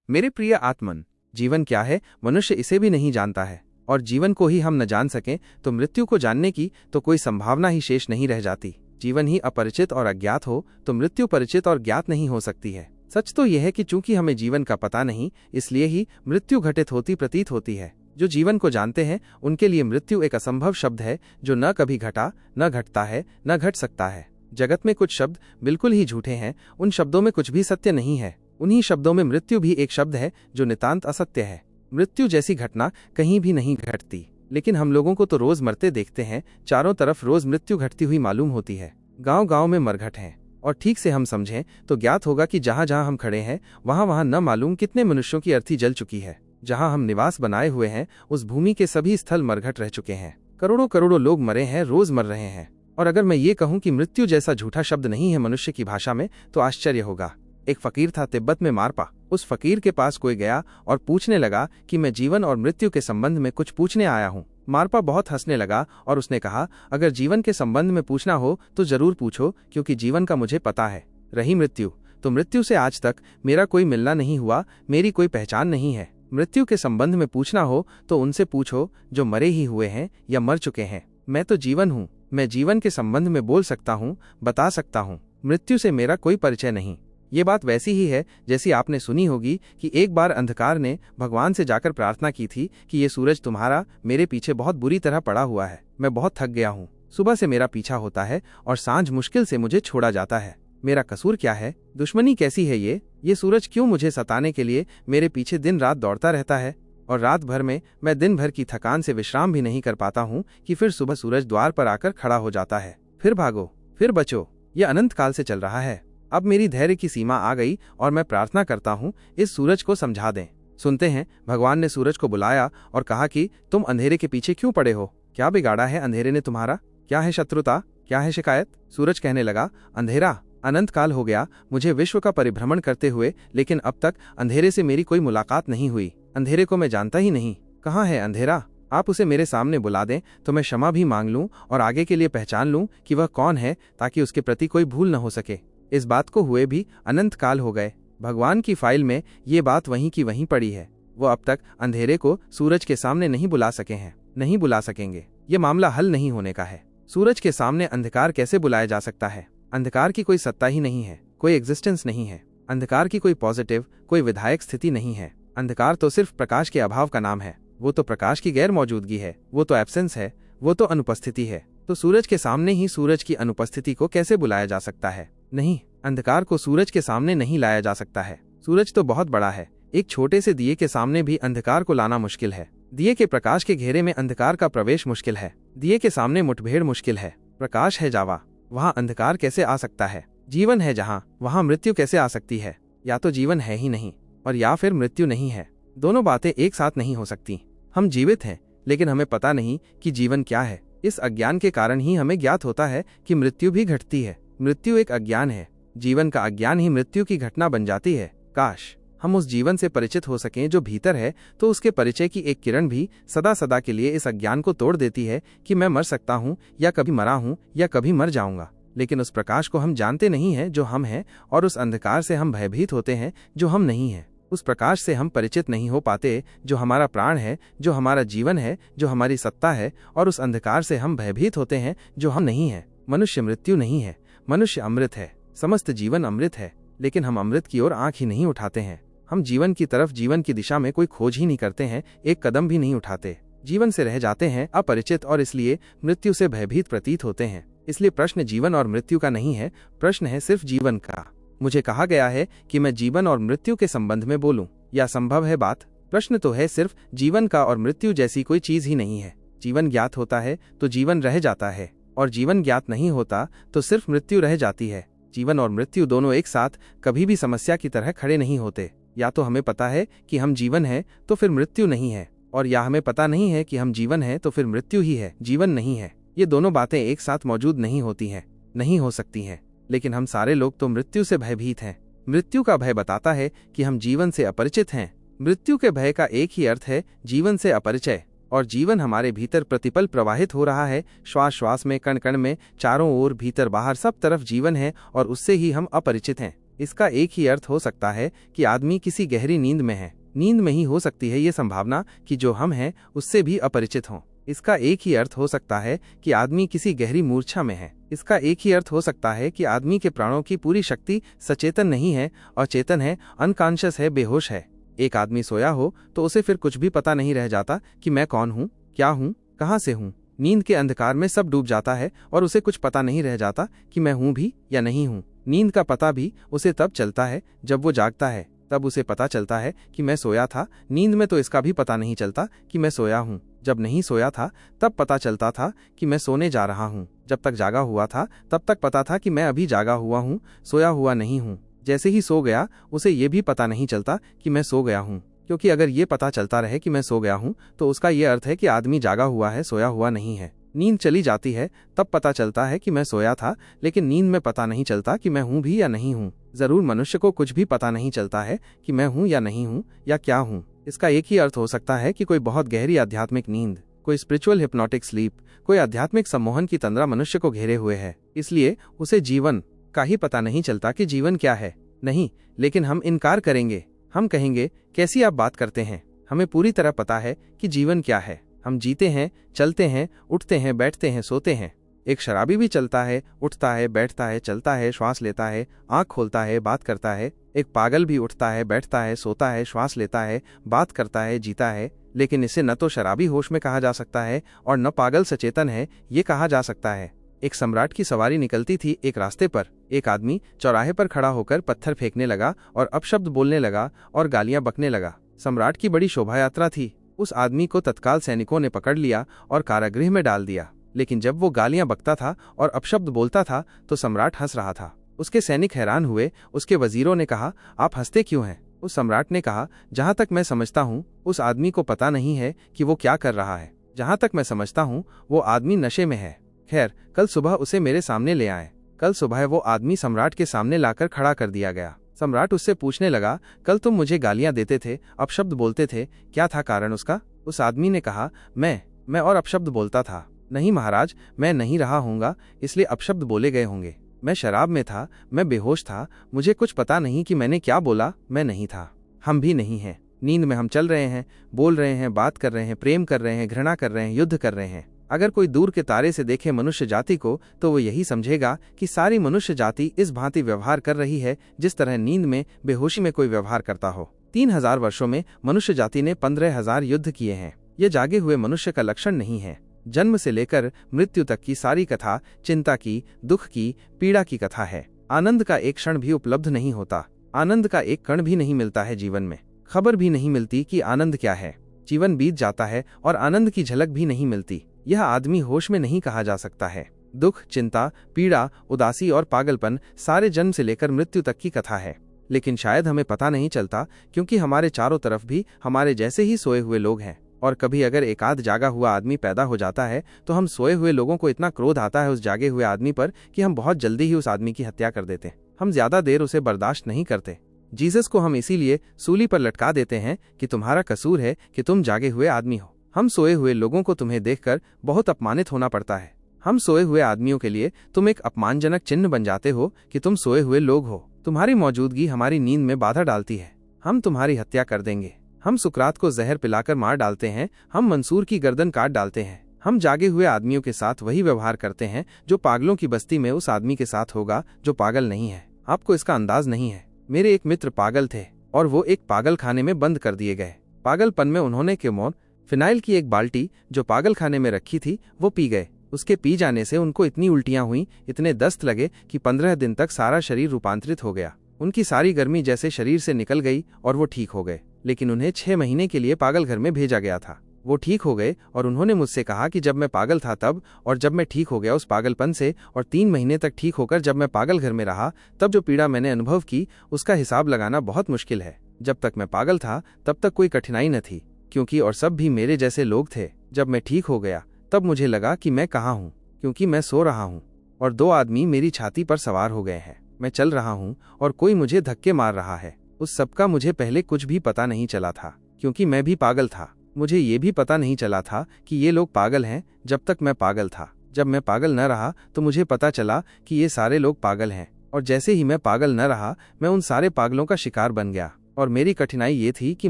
मेरे प्रिय आत्मन, जीवन क्या है मनुष्य इसे भी नहीं जानता है, और जीवन को ही हम न जान सकें तो मृत्यु को जानने की तो कोई संभावना ही शेष नहीं रह जाती। जीवन ही अपरिचित और अज्ञात हो तो मृत्यु परिचित और ज्ञात नहीं हो सकती है। सच तो यह है कि चूंकि हमें जीवन का पता नहीं, इसलिए ही मृत्यु घटित होती प्रतीत होती है। जो जीवन को जानते हैं उनके लिए मृत्यु एक असंभव शब्द है, जो न कभी घटा, न घटता है, न घट सकता है। जगत में कुछ शब्द बिल्कुल ही झूठे हैं, उन शब्दों में कुछ भी सत्य नहीं है। उन्हीं शब्दों में मृत्यु भी एक शब्द है जो नितांत असत्य है। मृत्यु जैसी घटना कहीं भी नहीं घटती, लेकिन हम लोगों को तो रोज मरते देखते हैं। चारों तरफ रोज मृत्यु घटती हुई मालूम होती है। गांव गांव में मरघट हैं, और ठीक से हम समझें तो ज्ञात होगा कि जहां जहां हम खड़े हैं वहां वहां न मालूम कितने मनुष्यों की अर्थी जल चुकी है। जहां हम निवास बनाए हुए हैं उस भूमि के सभी स्थल मरघट रह चुके हैं। करोड़ों करोड़ों लोग मरे हैं, रोज मर रहे हैं। और अगर मैं ये कहूं कि मृत्यु जैसा झूठा शब्द नहीं है मनुष्य की भाषा में, तो आश्चर्य होगा। एक फकीर था तिब्बत में, मारपा। उस फकीर के पास कोई गया और पूछने लगा कि मैं जीवन और मृत्यु के संबंध में कुछ पूछने आया हूँ। मारपा बहुत हंसने लगा और उसने कहा, अगर जीवन के संबंध में पूछना हो तो जरूर पूछो, क्योंकि जीवन का मुझे पता है। रही मृत्यु, तो मृत्यु से आज तक मेरा कोई मिलना नहीं हुआ, मेरी कोई पहचान नहीं है। मृत्यु के संबंध में पूछना हो तो उनसे पूछो जो मरे ही हुए हैं या मर चुके हैं। मैं तो जीवन हूँ, मैं जीवन के संबंध में बोल सकता हूँ, बता सकता हूँ। मृत्यु से मेरा कोई परिचय नहीं। ये बात वैसी ही है जैसी आपने सुनी होगी कि एक बार अंधकार ने भगवान से जाकर प्रार्थना की थी कि ये सूरज तुम्हारा मेरे पीछे बहुत बुरी तरह पड़ा हुआ है, मैं बहुत थक गया हूँ। सुबह से मेरा पीछा होता है और सांझ मुश्किल से मुझे छोड़ा जाता है। मेरा कसूर क्या है? दुश्मनी कैसी है ये सूरज क्यों मुझे सताने के लिए मेरे पीछे दिन रात दौड़ता रहता है? और रात भर में मैं दिन भर की थकान से विश्राम भी नहीं कर पाता हूँ कि फिर सुबह सूरज द्वार पर आकर खड़ा हो जाता है। फिर भागो, फिर बचो। ये अनंत काल से चल रहा है। अब मेरी धैर्य की सीमा आ गई और मैं प्रार्थना करता हूँ इस सूरज को समझा दें। सुनते हैं, भगवान ने सूरज को बुलाया और कहा कि तुम अंधेरे के पीछे क्यों पड़े हो? क्या बिगाड़ा है अंधेरे ने तुम्हारा? क्या है शत्रुता? क्या है शिकायत? सूरज कहने लगा, अंधेरा, अनंत काल हो गया मुझे विश्व का परिभ्रमण करते हुए, लेकिन अब तक अंधेरे से मेरी कोई मुलाकात नहीं हुई। अंधेरे को मैं जानता ही नहीं। कहाँ है अंधेरा? आप उसे मेरे सामने बुला दें तो मैं क्षमा भी मांग लूं और आगे के लिए पहचान लूं कि वह कौन है, ताकि उसके प्रति कोई भूल न हो सके। इस बात को हुए भी अनंत काल हो गए। भगवान की फाइल में ये बात वहीं की वहीं पड़ी है। वो अब तक अंधेरे को सूरज के सामने नहीं बुला सके हैं, नहीं बुला सकेंगे। ये मामला हल नहीं होने का है। सूरज के सामने अंधकार कैसे बुलाया जा सकता है? अंधकार की कोई सत्ता ही नहीं है, कोई एग्जिस्टेंस नहीं है। अंधकार की कोई पॉजिटिव, कोई विधायक स्थिति नहीं है। अंधकार तो सिर्फ प्रकाश के अभाव का नाम है। वो तो प्रकाश की गैर मौजूदगी है, वो तो एब्सेंस है, वो तो अनुपस्थिति है। तो सूरज के सामने ही सूरज की अनुपस्थिति को कैसे बुलाया जा सकता है? नहीं, अंधकार को सूरज के सामने नहीं लाया जा सकता है। सूरज तो बहुत बड़ा है। एक छोटे से दिए के सामने भी अंधकार को लाना मुश्किल है। दिए के प्रकाश के घेरे में अंधकार का प्रवेश मुश्किल है। दिए के सामने मुठभेड़ मुश्किल है। प्रकाश है जावा, वहां अंधकार कैसे आ सकता है? जीवन है जहां, वहां मृत्यु कैसे आ सकती है? या तो जीवन है ही नहीं और या फिर मृत्यु नहीं है। दोनों बातें एक साथ नहीं हो सकती। हम जीवित हैं, लेकिन हमें पता नहीं कि जीवन क्या है। इस अज्ञान के कारण ही हमें ज्ञात होता है कि मृत्यु भी घटती है। मृत्यु एक अज्ञान है। जीवन का अज्ञान ही मृत्यु की घटना बन जाती है। काश हम उस जीवन से परिचित हो सकें जो भीतर है, तो उसके परिचय की एक किरण भी सदा सदा के लिए इस अज्ञान को तोड़ देती है कि मैं मर सकता हूँ, या कभी मरा हूँ, या कभी मर जाऊंगा। लेकिन उस प्रकाश को हम जानते नहीं हैं जो हम हैं, और उस अंधकार से हम भयभीत होते हैं जो हम नहीं हैं। उस प्रकाश से हम परिचित नहीं हो पाते जो हमारा प्राण है, जो हमारा जीवन है, जो हमारी सत्ता है, और उस अंधकार से हम भयभीत होते हैं जो हम नहीं हैं। मनुष्य मृत्यु नहीं है, मनुष्य अमृत है। समस्त जीवन अमृत है, लेकिन हम अमृत की ओर आंख ही नहीं उठाते हैं। हम जीवन की तरफ, जीवन की दिशा में कोई खोज ही नहीं करते हैं, एक कदम भी नहीं उठाते। जीवन से रह जाते हैं अपरिचित, और इसलिए मृत्यु से भयभीत प्रतीत होते हैं। इसलिए प्रश्न जीवन और मृत्यु का नहीं है, प्रश्न है सिर्फ जीवन का। मुझे कहा गया है कि मैं जीवन और मृत्यु के संबंध में बोलूं, या संभव है बात? प्रश्न तो है सिर्फ जीवन का, और मृत्यु जैसी कोई चीज ही नहीं है। जीवन ज्ञात होता है तो जीवन रह जाता है, और जीवन ज्ञात नहीं होता तो सिर्फ मृत्यु रह जाती है। जीवन और मृत्यु दोनों एक साथ कभी भी समस्या की तरह खड़े नहीं होते। या तो हमें पता है कि हम जीवन है तो फिर मृत्यु नहीं है, और या हमें पता नहीं है कि हम जीवन है तो फिर मृत्यु ही है, जीवन नहीं है। ये दोनों बातें एक साथ मौजूद नहीं होती हैं, नहीं हो सकती हैं। लेकिन हम सारे लोग तो मृत्यु से भयभीत हैं। मृत्यु का भय बताता है कि हम जीवन से अपरिचित हैं। मृत्यु के भय का एक ही अर्थ है, जीवन से अपरिचय। और जीवन हमारे भीतर प्रतिपल प्रवाहित हो रहा है, श्वास श्वास में, कण कण में, चारों ओर, भीतर बाहर, सब तरफ जीवन है, और उससे ही हम अपरिचित हैं। इसका एक ही अर्थ हो सकता है कि आदमी किसी गहरी नींद में है। नींद में ही हो सकती है ये संभावना कि जो हम हैं उससे भी अपरिचित हों। इसका एक ही अर्थ हो सकता है कि आदमी किसी गहरी मूर्छा में है। इसका एक ही अर्थ हो सकता है कि आदमी के प्राणों की पूरी शक्ति सचेतन नहीं है, अचेतन है, अनकॉन्शियस है, बेहोश है। एक आदमी सोया हो तो उसे फिर कुछ भी पता नहीं रह जाता कि मैं कौन हूँ, क्या हूँ, कहाँ से हूँ। नींद के अंधकार में सब डूब जाता है और उसे कुछ पता नहीं रह जाता कि मैं हूँ भी या नहीं हूँ। नींद का पता भी उसे तब चलता है जब वो जागता है, तब उसे पता चलता है कि मैं सोया था। नींद में तो इसका भी पता नहीं चलता कि मैं सोया हूँ। जब नहीं सोया था तब पता चलता था कि मैं सोने जा रहा हूँ। जब तक जागा हुआ था तब तक पता था कि मैं अभी जागा हुआ हूँ, सोया हुआ नहीं हूँ। जैसे ही सो गया उसे ये भी पता नहीं चलता कि मैं सो गया हूँ, क्योंकि अगर ये पता चलता रहे कि मैं सो गया हूँ तो उसका ये अर्थ है कि आदमी जागा हुआ है, सोया हुआ नहीं है। नींद चली जाती है तब पता चलता है कि मैं सोया था, लेकिन नींद में पता नहीं चलता कि मैं हूँ भी या नहीं हूँ। जरूर मनुष्य को कुछ भी पता नहीं चलता है कि मैं हूँ या नहीं हूँ या क्या हूँ। इसका एक ही अर्थ हो सकता है कि कोई बहुत गहरी आध्यात्मिक नींद, कोई स्पिरिचुअल हिप्नोटिक स्लीप, कोई आध्यात्मिक सम्मोहन की तंद्रा मनुष्य को घेरे हुए है। इसलिए उसे जीवन का ही पता नहीं चलता कि जीवन क्या है। नहीं, लेकिन हम इनकार करेंगे। हम कहेंगे, कैसी आप बात करते हैं, हमें पूरी तरह पता है कि जीवन क्या है। हम जीते हैं, चलते हैं, उठते हैं, बैठते हैं, सोते हैं। एक शराबी भी चलता है, उठता है, बैठता है, चलता है, श्वास लेता है, आंख खोलता है, बात करता है। एक पागल भी उठता है, बैठता है, सोता है, श्वास लेता है, बात करता है, जीता है। लेकिन इसे न तो शराबी होश में कहा जा सकता है और न पागल सचेतन है ये कहा जा सकता है। एक सम्राट की सवारी निकलती थी एक रास्ते पर। एक आदमी चौराहे पर खड़ा होकर पत्थर फेंकने लगा और अपशब्द बोलने लगा और गालियां बकने लगा। सम्राट की बड़ी शोभा यात्रा थी। उस आदमी को तत्काल सैनिकों ने पकड़ लिया और कारागृह में डाल दिया। लेकिन जब वो गालियां बकता था और अपशब्द बोलता था तो सम्राट हंस रहा था। उसके सैनिक हैरान हुए। उसके वजीरों ने कहा, आप हंसते क्यों हैं? उस सम्राट ने कहा, जहां तक मैं समझता हूँ उस आदमी को पता नहीं है कि वो क्या कर रहा है। जहां तक मैं समझता हूँ वो आदमी नशे में है। खैर, कल सुबह उसे मेरे सामने ले आए। कल सुबह वो आदमी सम्राट के सामने लाकर खड़ा कर दिया गया। सम्राट उससे पूछने लगा, कल तुम मुझे गालियां देते थे, अपशब्द बोलते थे, क्या था कारण उसका? उस आदमी ने कहा, मैं और अपशब्द बोलता था। नहीं महाराज, मैं नहीं रहा हूँगा, इसलिए अपशब्द बोले गए होंगे। मैं शराब में था, मैं बेहोश था, मुझे कुछ पता नहीं कि मैंने क्या बोला। मैं नहीं था, हम भी नहीं हैं। नींद में हम चल रहे हैं, बोल रहे हैं, बात कर रहे हैं, प्रेम कर रहे हैं, घृणा कर रहे हैं, युद्ध कर रहे हैं। अगर कोई दूर के तारे से देखे मनुष्य जाति को तो वो यही समझेगा कि सारी मनुष्य जाति इस भांति व्यवहार कर रही है जिस तरह नींद में, बेहोशी में कोई व्यवहार करता हो। 3000 वर्षों में मनुष्य जाति ने 15,000 युद्ध किए हैं। ये जागे हुए मनुष्य का लक्षण नहीं है। जन्म से लेकर मृत्यु तक की सारी कथा चिंता की, दुख की, पीड़ा की कथा है। आनंद का एक क्षण भी उपलब्ध नहीं होता। आनंद का एक कण भी नहीं मिलता है जीवन में। खबर भी नहीं मिलती कि आनंद क्या है। जीवन बीत जाता है और आनंद की झलक भी नहीं मिलती। यह आदमी होश में नहीं कहा जा सकता है। दुख, चिंता, पीड़ा, उदासी और पागलपन सारे जन्म से लेकर मृत्यु तक की कथा है। लेकिन शायद हमें पता नहीं चलता, क्योंकि हमारे चारों तरफ भी हमारे जैसे ही सोए हुए लोग हैं। और कभी अगर एक आध जागा हुआ आदमी पैदा हो जाता है तो हम सोए हुए लोगों को इतना क्रोध आता है उस जागे हुए आदमी पर कि हम बहुत जल्दी ही उस आदमी की हत्या कर देते हैं। हम ज्यादा देर उसे बर्दाश्त नहीं करते। जीसस को हम इसीलिए सूली पर लटका देते हैं कि तुम्हारा कसूर है कि तुम जागे हुए आदमी हो। हम सोए हुए लोगों को तुम्हें देखकर बहुत अपमानित होना पड़ता है। हम सोए हुए आदमियों के लिए तुम एक अपमानजनक चिन्ह बन जाते हो कि तुम सोए हुए लोग हो। तुम्हारी मौजूदगी हमारी नींद में बाधा डालती है। हम तुम्हारी हत्या कर देंगे। हम सुकरात को जहर पिलाकर मार डालते हैं। हम मंसूर की गर्दन काट डालते हैं। हम जागे हुए आदमियों के साथ वही व्यवहार करते हैं जो पागलों की बस्ती में उस आदमी के साथ होगा जो पागल नहीं है। आपको इसका अंदाज नहीं है। मेरे एक मित्र पागल थे और वो एक पागल खाने में बंद कर दिए गए। पागलपन में उन्होंने केमोन फिनाइल की एक बाल्टी जो पागल खाने में रखी थी वो पी गए। उसके पी जाने से उनको इतनी उल्टियां हुई, इतने दस्त लगे कि 15 दिन तक सारा शरीर रूपांतरित हो गया। उनकी सारी गर्मी जैसे शरीर से निकल गई और वो ठीक हो गए। लेकिन उन्हें 6 महीने के लिए पागल घर में भेजा गया था। वो ठीक हो गए और उन्होंने मुझसे कहा कि जब मैं पागल था तब, और जब मैं ठीक हो गया उस पागलपन से, और 3 महीने तक ठीक होकर जब मैं पागल घर में रहा, तब जो पीड़ा मैंने अनुभव की उसका हिसाब लगाना बहुत मुश्किल है। जब तक मैं पागल था तब तक कोई कठिनाई न थी, क्योंकि और सब भी मेरे जैसे लोग थे। जब मैं ठीक हो गया तब मुझे लगा कि मैं कहाँ हूँ, क्योंकि मैं सो रहा हूँ और 2 आदमी मेरी छाती पर सवार हो गए हैं। मैं चल रहा हूँ और कोई मुझे धक्के मार रहा है। उस सब का मुझे पहले कुछ भी पता नहीं चला था, क्योंकि मैं भी पागल था। मुझे ये भी पता नहीं चला था कि ये लोग पागल हैं जब तक मैं पागल था। जब मैं पागल न रहा तो मुझे पता चला कि ये सारे लोग पागल हैं। और जैसे ही मैं पागल न रहा, मैं उन सारे पागलों का शिकार बन गया। और मेरी कठिनाई ये थी कि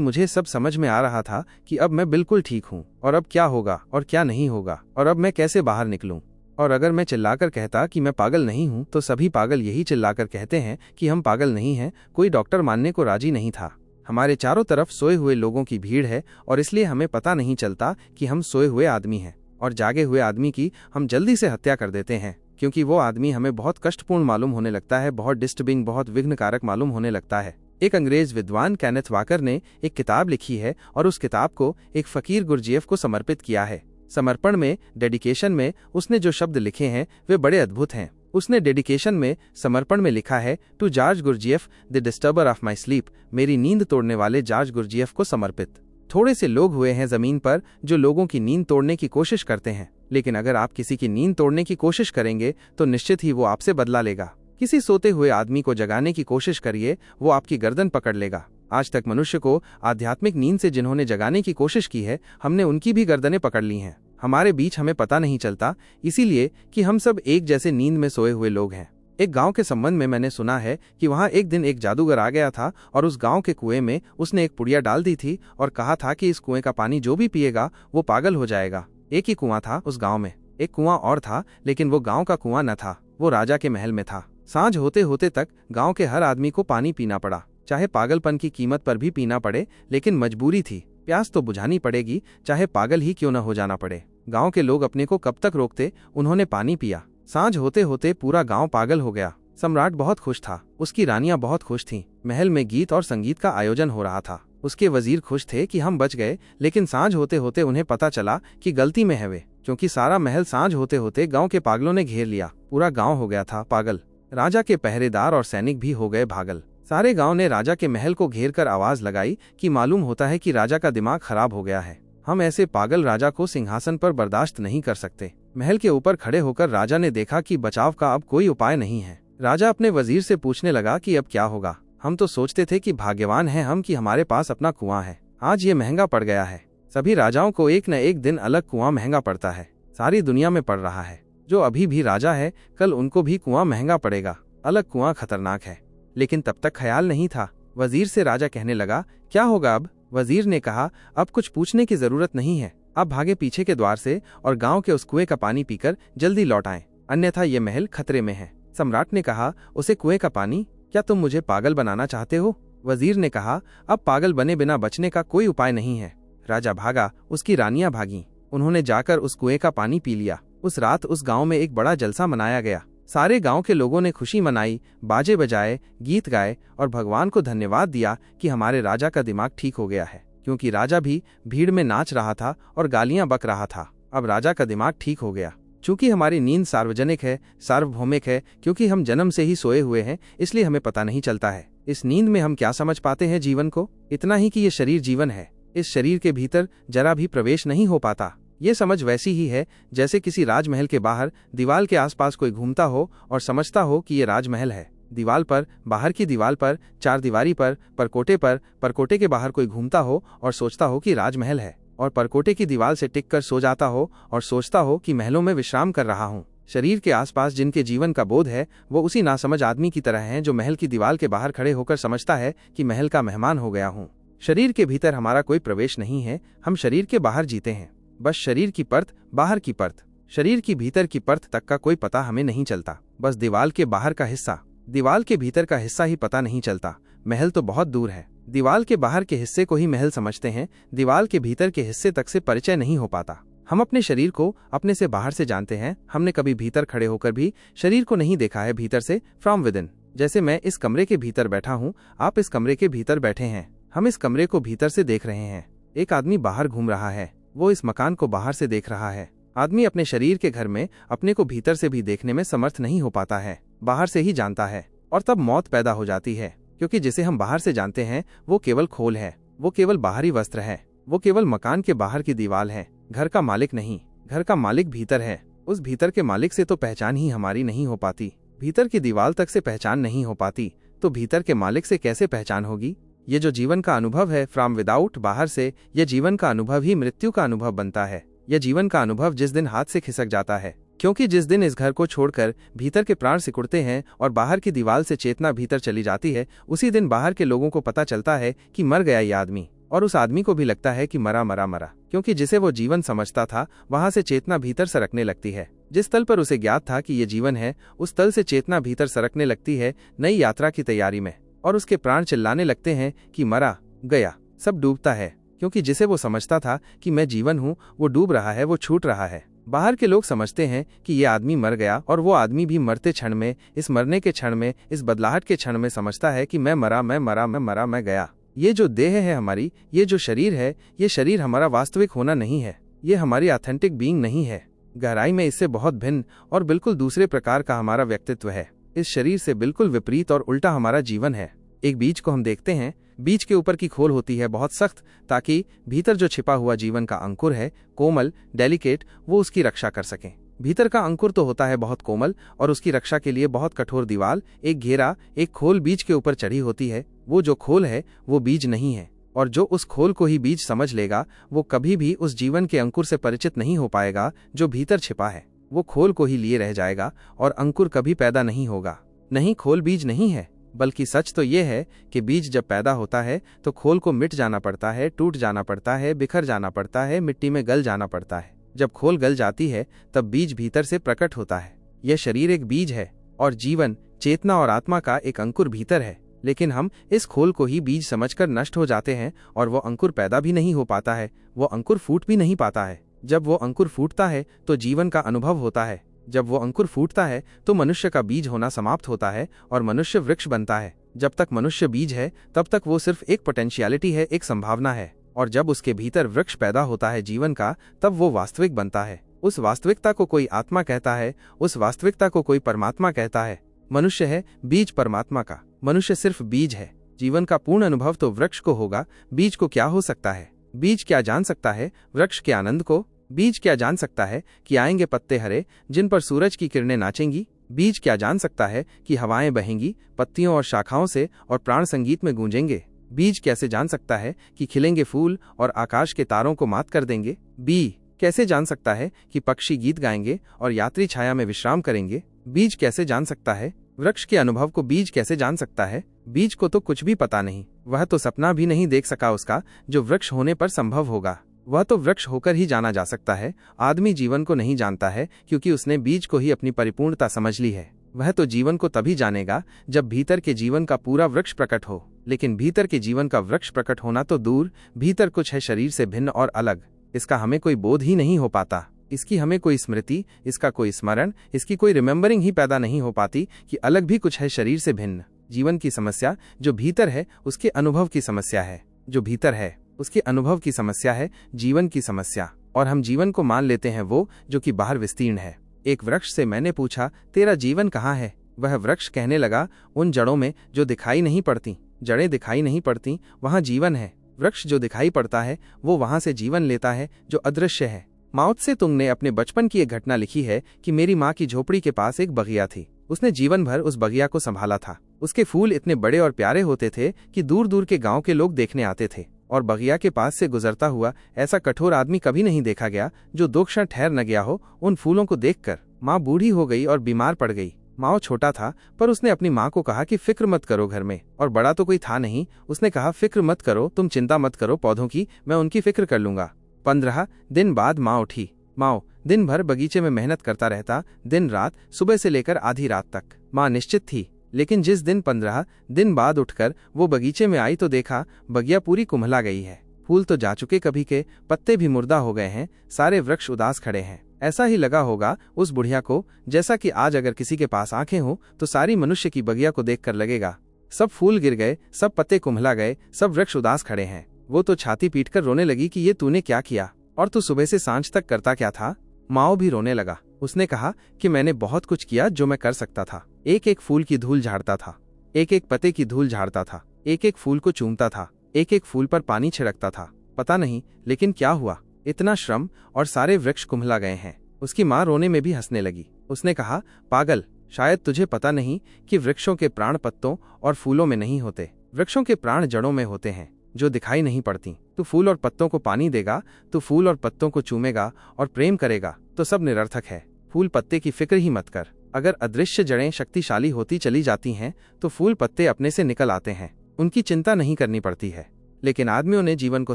मुझे सब समझ में आ रहा था कि अब मैं बिल्कुल ठीक हूँ, और अब क्या होगा और क्या नहीं होगा, और अब मैं कैसे बाहर निकलूं। और अगर मैं चिल्लाकर कहता कि मैं पागल नहीं हूँ, तो सभी पागल यही चिल्लाकर कहते हैं कि हम पागल नहीं हैं। कोई डॉक्टर मानने को राजी नहीं था। हमारे चारों तरफ सोए हुए लोगों की भीड़ है, और इसलिए हमें पता नहीं चलता कि हम सोए हुए आदमी हैं, और जागे हुए आदमी की हम जल्दी से हत्या कर देते हैं, क्योंकि वो आदमी हमें बहुत कष्टपूर्ण मालूम होने लगता है, बहुत डिस्टर्बिंग, बहुत विघ्नकारक मालूम होने लगता है। एक अंग्रेज विद्वान केनेथ वाकर ने एक किताब लिखी है, और उस किताब को एक फकीर गुरजीएफ को समर्पित किया है। समर्पण में, डेडिकेशन में उसने जो शब्द लिखे हैं वे बड़े अद्भुत हैं। उसने डेडिकेशन में, समर्पण में लिखा है, to George Gurdjieff the disturber of my sleep, मेरी नींद तोड़ने वाले जॉर्ज गुरजीएफ को समर्पित। थोड़े से लोग हुए हैं जमीन पर जो लोगों की नींद तोड़ने की कोशिश करते हैं, लेकिन अगर आप किसी की नींद तोड़ने की कोशिश करेंगे तो निश्चित ही वो आपसे बदला लेगा। किसी सोते हुए आदमी को जगाने की कोशिश करिए, वो आपकी गर्दन पकड़ लेगा। आज तक मनुष्य को आध्यात्मिक नींद से जिन्होंने जगाने की कोशिश की है, हमने उनकी भी गर्दनें पकड़ ली हैं। हमारे बीच हमें पता नहीं चलता, इसीलिए कि हम सब एक जैसे नींद में सोए हुए लोग हैं। एक गांव के संबंध में मैंने सुना है कि वहां एक दिन एक जादूगर आ गया था, और उस गांव के कुएं में उसने एक पुड़िया डाल दी थी और कहा था कि इस कुएं का पानी जो भी पिएगा वो पागल हो जाएगा। एक ही कुआं था उस गांव में। एक कुआं और था, लेकिन वो गांव का कुआं न था, वो राजा के महल में था। सांझ होते होते तक गांव के हर आदमी को पानी पीना पड़ा, चाहे पागलपन की कीमत पर भी पीना पड़े, लेकिन मजबूरी थी। प्यास तो बुझानी पड़ेगी, चाहे पागल ही क्यों न हो जाना पड़े। गांव के लोग अपने को कब तक रोकते, उन्होंने पानी पिया। सांझ होते होते पूरा गांव पागल हो गया। सम्राट बहुत खुश था, उसकी रानियां बहुत खुश थीं। महल में गीत और संगीत का आयोजन हो रहा था। उसके वजीर खुश थे कि हम बच गए, लेकिन सांझ होते होते उन्हें पता चला कि गलती में है वे, क्योंकि सारा महल सांझ होते होते गांव के पागलों ने घेर लिया। पूरा गांव हो गया था पागल। राजा के पहरेदार और सैनिक भी हो गए पागल। सारे गांव ने राजा के महल को घेर कर आवाज लगाई कि मालूम होता है कि राजा का दिमाग खराब हो गया है। हम ऐसे पागल राजा को सिंहासन पर बर्दाश्त नहीं कर सकते। महल के ऊपर खड़े होकर राजा ने देखा कि बचाव का अब कोई उपाय नहीं है। राजा अपने वजीर से पूछने लगा कि अब क्या होगा। हम तो सोचते थे कि भाग्यवान हैं हम कि हमारे पास अपना कुआं है, आज ये महंगा पड़ गया है। सभी राजाओं को एक न एक दिन अलग कुआं महंगा पड़ता है, सारी दुनिया में पड़ रहा है। जो अभी भी राजा है, कल उनको भी कुआं महंगा पड़ेगा। अलग कुआं खतरनाक है। लेकिन तब तक ख्याल नहीं था। वजीर से राजा कहने लगा, क्या होगा अब? वजीर ने कहा, अब कुछ पूछने की जरूरत नहीं है, आप भागे पीछे के द्वार से और गांव के उस कुएं का पानी पीकर जल्दी लौट आएं, अन्यथा ये महल खतरे में है। सम्राट ने कहा, उसे कुएं का पानी? क्या तुम मुझे पागल बनाना चाहते हो? वजीर ने कहा, अब पागल बने बिना बचने का कोई उपाय नहीं है। राजा भागा, उसकी रानियां भागी। उन्होंने जाकर उस कुएं का पानी पी लिया। उस रात उस गांव में एक बड़ा जलसा मनाया गया। सारे गांव के लोगों ने खुशी मनाई, बाजे बजाए, गीत गाए और भगवान को धन्यवाद दिया कि हमारे राजा का दिमाग ठीक हो गया है, क्योंकि राजा भी भीड़ में नाच रहा था और गालियां बक रहा था। अब राजा का दिमाग ठीक हो गया। चूंकि हमारी नींद सार्वजनिक है, सार्वभौमिक है, क्योंकि हम जन्म से ही सोए हुए हैं, इसलिए हमें पता नहीं चलता है इस नींद में हम क्या समझ पाते हैं जीवन को। इतना ही कि ये शरीर जीवन है, इस शरीर के भीतर जरा भी प्रवेश नहीं हो पाता। ये समझ वैसी ही है जैसे किसी राजमहल के बाहर दीवाल के आसपास कोई घूमता हो और समझता हो कि ये राजमहल है। दीवाल पर, बाहर की दीवाल पर, चार दीवारी पर, परकोटे के बाहर कोई घूमता हो और सोचता हो कि राजमहल है, और परकोटे की दीवाल से टिक कर सो जाता हो और सोचता हो कि महलों में विश्राम कर रहा हूँ। शरीर के आसपास जिनके जीवन का बोध है, वो उसी नासमझ आदमी की तरह हैं जो महल की दीवाल के बाहर खड़े होकर समझता है कि महल का मेहमान हो गया हूँ। शरीर के भीतर हमारा कोई प्रवेश नहीं है, हम शरीर के बाहर जीते हैं। बस शरीर की परत, बाहर की परत, शरीर की भीतर की परत तक का कोई पता हमें नहीं चलता। बस दीवाल के बाहर का हिस्सा, दीवाल के भीतर का हिस्सा ही पता नहीं चलता। महल तो बहुत दूर है। दीवाल के बाहर के हिस्से को ही महल समझते हैं, दीवाल के भीतर के हिस्से तक से परिचय नहीं हो पाता। हम अपने शरीर को अपने से बाहर से जानते हैं, हमने कभी भीतर खड़े होकर भी शरीर को नहीं देखा है भीतर से, फ्रॉम विद इन। जैसे मैं इस कमरे के भीतर बैठा हूँ, आप इस कमरे के भीतर बैठे हैं, हम इस कमरे को भीतर से देख रहे हैं। एक आदमी बाहर घूम रहा है, वो इस मकान को बाहर से देख रहा है। आदमी अपने शरीर के घर में अपने को भीतर से भी देखने में समर्थ नहीं हो पाता है, बाहर से ही जानता है। और तब मौत पैदा हो जाती है, क्योंकि जिसे हम बाहर से जानते हैं वो केवल खोल है, वो केवल बाहरी वस्त्र है, वो केवल मकान के बाहर की दीवार है, घर का मालिक नहीं। घर का मालिक भीतर है। उस भीतर के मालिक से तो पहचान ही हमारी नहीं हो पाती। भीतर की दीवार तक से पहचान नहीं हो पाती, तो भीतर के मालिक से कैसे पहचान होगी? ये जो जीवन का अनुभव है फ्रॉम विदाउट, बाहर से, यह जीवन का अनुभव ही मृत्यु का अनुभव बनता है। यह जीवन का अनुभव जिस दिन हाथ से खिसक जाता है, क्योंकि जिस दिन इस घर को छोड़कर भीतर के प्राण सिकुड़ते हैं और बाहर की दीवार से चेतना भीतर चली जाती है, उसी दिन बाहर के लोगों को पता चलता है कि मर गया ये आदमी, और उस आदमी को भी लगता है कि मरा मरा मरा, क्योंकि जिसे वो जीवन समझता था वहां से चेतना भीतर सरकने लगती है। जिस तल पर उसे ज्ञात था कि ये जीवन है, उस तल से चेतना भीतर सरकने लगती है नई यात्रा की तैयारी में, और उसके प्राण चिल्लाने लगते हैं कि मरा गया, सब डूबता है, क्योंकि जिसे वो समझता था कि मैं जीवन हूँ वो डूब रहा है, वो छूट रहा है। बाहर के लोग समझते हैं कि ये आदमी मर गया, और वो आदमी भी मरते क्षण में, इस मरने के क्षण में, इस बदलाहट के क्षण में समझता है कि मैं मरा, मैं मरा, मैं मरा, मैं गया। ये जो देह है हमारी, ये जो शरीर है, ये शरीर हमारा वास्तविक होना नहीं है, ये हमारी ऑथेंटिक बीइंग नहीं है। गहराई में इससे बहुत भिन्न और बिल्कुल दूसरे प्रकार का हमारा व्यक्तित्व है। इस शरीर से बिल्कुल विपरीत और उल्टा हमारा जीवन है। एक बीज को हम देखते हैं, बीज के ऊपर की खोल होती है बहुत सख्त, ताकि भीतर जो छिपा हुआ जीवन का अंकुर है, कोमल, डेलिकेट, वो उसकी रक्षा कर सके। भीतर का अंकुर तो होता है बहुत कोमल, और उसकी रक्षा के लिए बहुत कठोर दीवार, एक घेरा, एक खोल बीज के ऊपर चढ़ी होती है। वो जो खोल है वो बीज नहीं है, और जो उस खोल को ही बीज समझ लेगा वो कभी भी उस जीवन के अंकुर से परिचित नहीं हो पाएगा जो भीतर छिपा है। वो खोल को ही लिए रह जाएगा और अंकुर कभी पैदा नहीं होगा। नहीं, खोल बीज नहीं है, बल्कि सच तो ये है कि बीज जब पैदा होता है तो खोल को मिट जाना पड़ता है, टूट जाना पड़ता है, बिखर जाना पड़ता है, मिट्टी में गल जाना पड़ता है। जब खोल गल जाती है तब बीज भीतर से प्रकट होता है। यह शरीर एक बीज है और जीवन, चेतना और आत्मा का एक अंकुर भीतर है, लेकिन हम इस खोल को ही बीज समझकर नष्ट हो जाते हैं, और वो अंकुर पैदा भी नहीं हो पाता है, वो अंकुर फूट भी नहीं पाता है। जब वो अंकुर फूटता है तो जीवन का अनुभव होता है। जब वो अंकुर फूटता है तो मनुष्य का बीज होना समाप्त होता है और मनुष्य वृक्ष बनता है। जब तक मनुष्य बीज है तब तक वो सिर्फ एक पोटेंशियलिटी है, एक संभावना है, और जब उसके भीतर वृक्ष पैदा होता है जीवन का, तब वो वास्तविक बनता है। उस वास्तविकता को कोई आत्मा कहता है, उस वास्तविकता को कोई परमात्मा कहता है। मनुष्य है बीज परमात्मा का, मनुष्य सिर्फ बीज है। जीवन का पूर्ण अनुभव तो वृक्ष को होगा, बीज को क्या हो सकता है? बीज क्या जान सकता है वृक्ष के आनंद को? बीज क्या जान सकता है कि आएंगे पत्ते हरे जिन पर सूरज की किरणें नाचेंगी? बीज क्या जान सकता है कि हवाएं बहेंगी पत्तियों और शाखाओं से और प्राण संगीत में गूंजेंगे? बीज कैसे जान सकता है कि खिलेंगे फूल और आकाश के तारों को मात कर देंगे? बीज कैसे जान सकता है कि पक्षी गीत गाएंगे और यात्री छाया में विश्राम करेंगे? बीज कैसे जान सकता है वृक्ष के अनुभव को? बीज कैसे जान सकता है? बीज को तो कुछ भी पता नहीं, वह तो सपना भी नहीं देख सका उसका जो वृक्ष होने पर संभव होगा। वह तो वृक्ष होकर ही जाना जा सकता है। आदमी जीवन को नहीं जानता है क्योंकि उसने बीज को ही अपनी परिपूर्णता समझ ली है। वह तो जीवन को तभी जानेगा जब भीतर के जीवन का पूरा वृक्ष प्रकट हो। लेकिन भीतर के जीवन का वृक्ष प्रकट होना तो दूर, भीतर कुछ है शरीर से भिन्न और अलग। इसका हमें कोई बोध ही नहीं हो पाता, इसकी हमें कोई स्मृति, इसका कोई स्मरण, इसकी कोई रिमेम्बरिंग ही पैदा नहीं हो पाती कि अलग भी कुछ है शरीर से भिन्न। जीवन की समस्या जो भीतर है उसके अनुभव की समस्या है, जो भीतर है उसके अनुभव की समस्या है जीवन की समस्या। और हम जीवन को मान लेते हैं वो जो कि बाहर विस्तीर्ण है। एक वृक्ष से मैंने पूछा, तेरा जीवन कहाँ है? वह वृक्ष कहने लगा, उन जड़ों में जो दिखाई नहीं पड़ती। जड़ें दिखाई नहीं पड़ती, वहाँ जीवन है। वृक्ष जो दिखाई पड़ता है वो वहाँ से जीवन लेता है जो अदृश्य है। माओ त्से तुंग ने अपने बचपन की एक घटना लिखी है कि मेरी माँ की झोपड़ी के पास एक बगिया थी। उसने जीवन भर उस बगिया को संभाला था। उसके फूल इतने बड़े और प्यारे होते थे कि दूर दूर के गांव के लोग देखने आते थे, और बगिया के पास से गुजरता हुआ ऐसा कठोर आदमी कभी नहीं देखा गया जो 2 क्षण ठहर न गया हो उन फूलों को देखकर। माँ बूढ़ी हो गई और बीमार पड़ गई। माओ छोटा था, पर उसने अपनी माँ को कहा कि फिक्र मत करो घर में, और बड़ा तो कोई था नहीं। उसने कहा, फिक्र मत करो, तुम चिंता मत करो पौधों की, मैं उनकी फिक्र कर लूंगा। 15 दिन बाद माँ उठी। माओ दिन भर बगीचे में मेहनत करता रहता, दिन रात, सुबह से लेकर आधी रात तक। माँ निश्चित थी, लेकिन जिस दिन 15 दिन बाद उठकर वो बगीचे में आई तो देखा बगिया पूरी कुम्हला गई है। फूल तो जा चुके कभी के, पत्ते भी मुर्दा हो गए हैं, सारे वृक्ष उदास खड़े हैं। ऐसा ही लगा होगा उस बुढ़िया को जैसा कि आज अगर किसी के पास आंखें हो तो सारी मनुष्य की बगिया को देखकर लगेगा सब फूल गिर गए, सब पत्ते कुम्हला गए, सब वृक्ष उदास खड़े हैं। वो तो छाती पीटकर रोने लगी कि ये तूने क्या किया, और तू सुबह से सांझ तक करता क्या था? माओ भी रोने लगा। उसने कहा कि मैंने बहुत कुछ किया जो मैं कर सकता था। एक एक फूल की धूल झाड़ता था, एक एक पत्ते की धूल झाड़ता था, एक एक फूल को चूमता था, एक एक फूल पर पानी छिड़कता था। पता नहीं लेकिन क्या हुआ, इतना श्रम और सारे वृक्ष कुम्हला गए हैं। उसकी माँ रोने में भी हंसने लगी। उसने कहा, पागल, शायद तुझे पता नहीं कि वृक्षों के प्राण पत्तों और फूलों में नहीं होते। वृक्षों के प्राण जड़ों में होते हैं जो दिखाई नहीं पड़ती। तू फूल और पत्तों को पानी देगा, तू फूल और पत्तों को चूमेगा और प्रेम करेगा तो सब निरर्थक है। फूल पत्ते की फिक्र ही मत कर। अगर अदृश्य जड़ें शक्तिशाली होती चली जाती हैं तो फूल पत्ते अपने से निकल आते हैं, उनकी चिंता नहीं करनी पड़ती है। लेकिन आदमियों ने जीवन को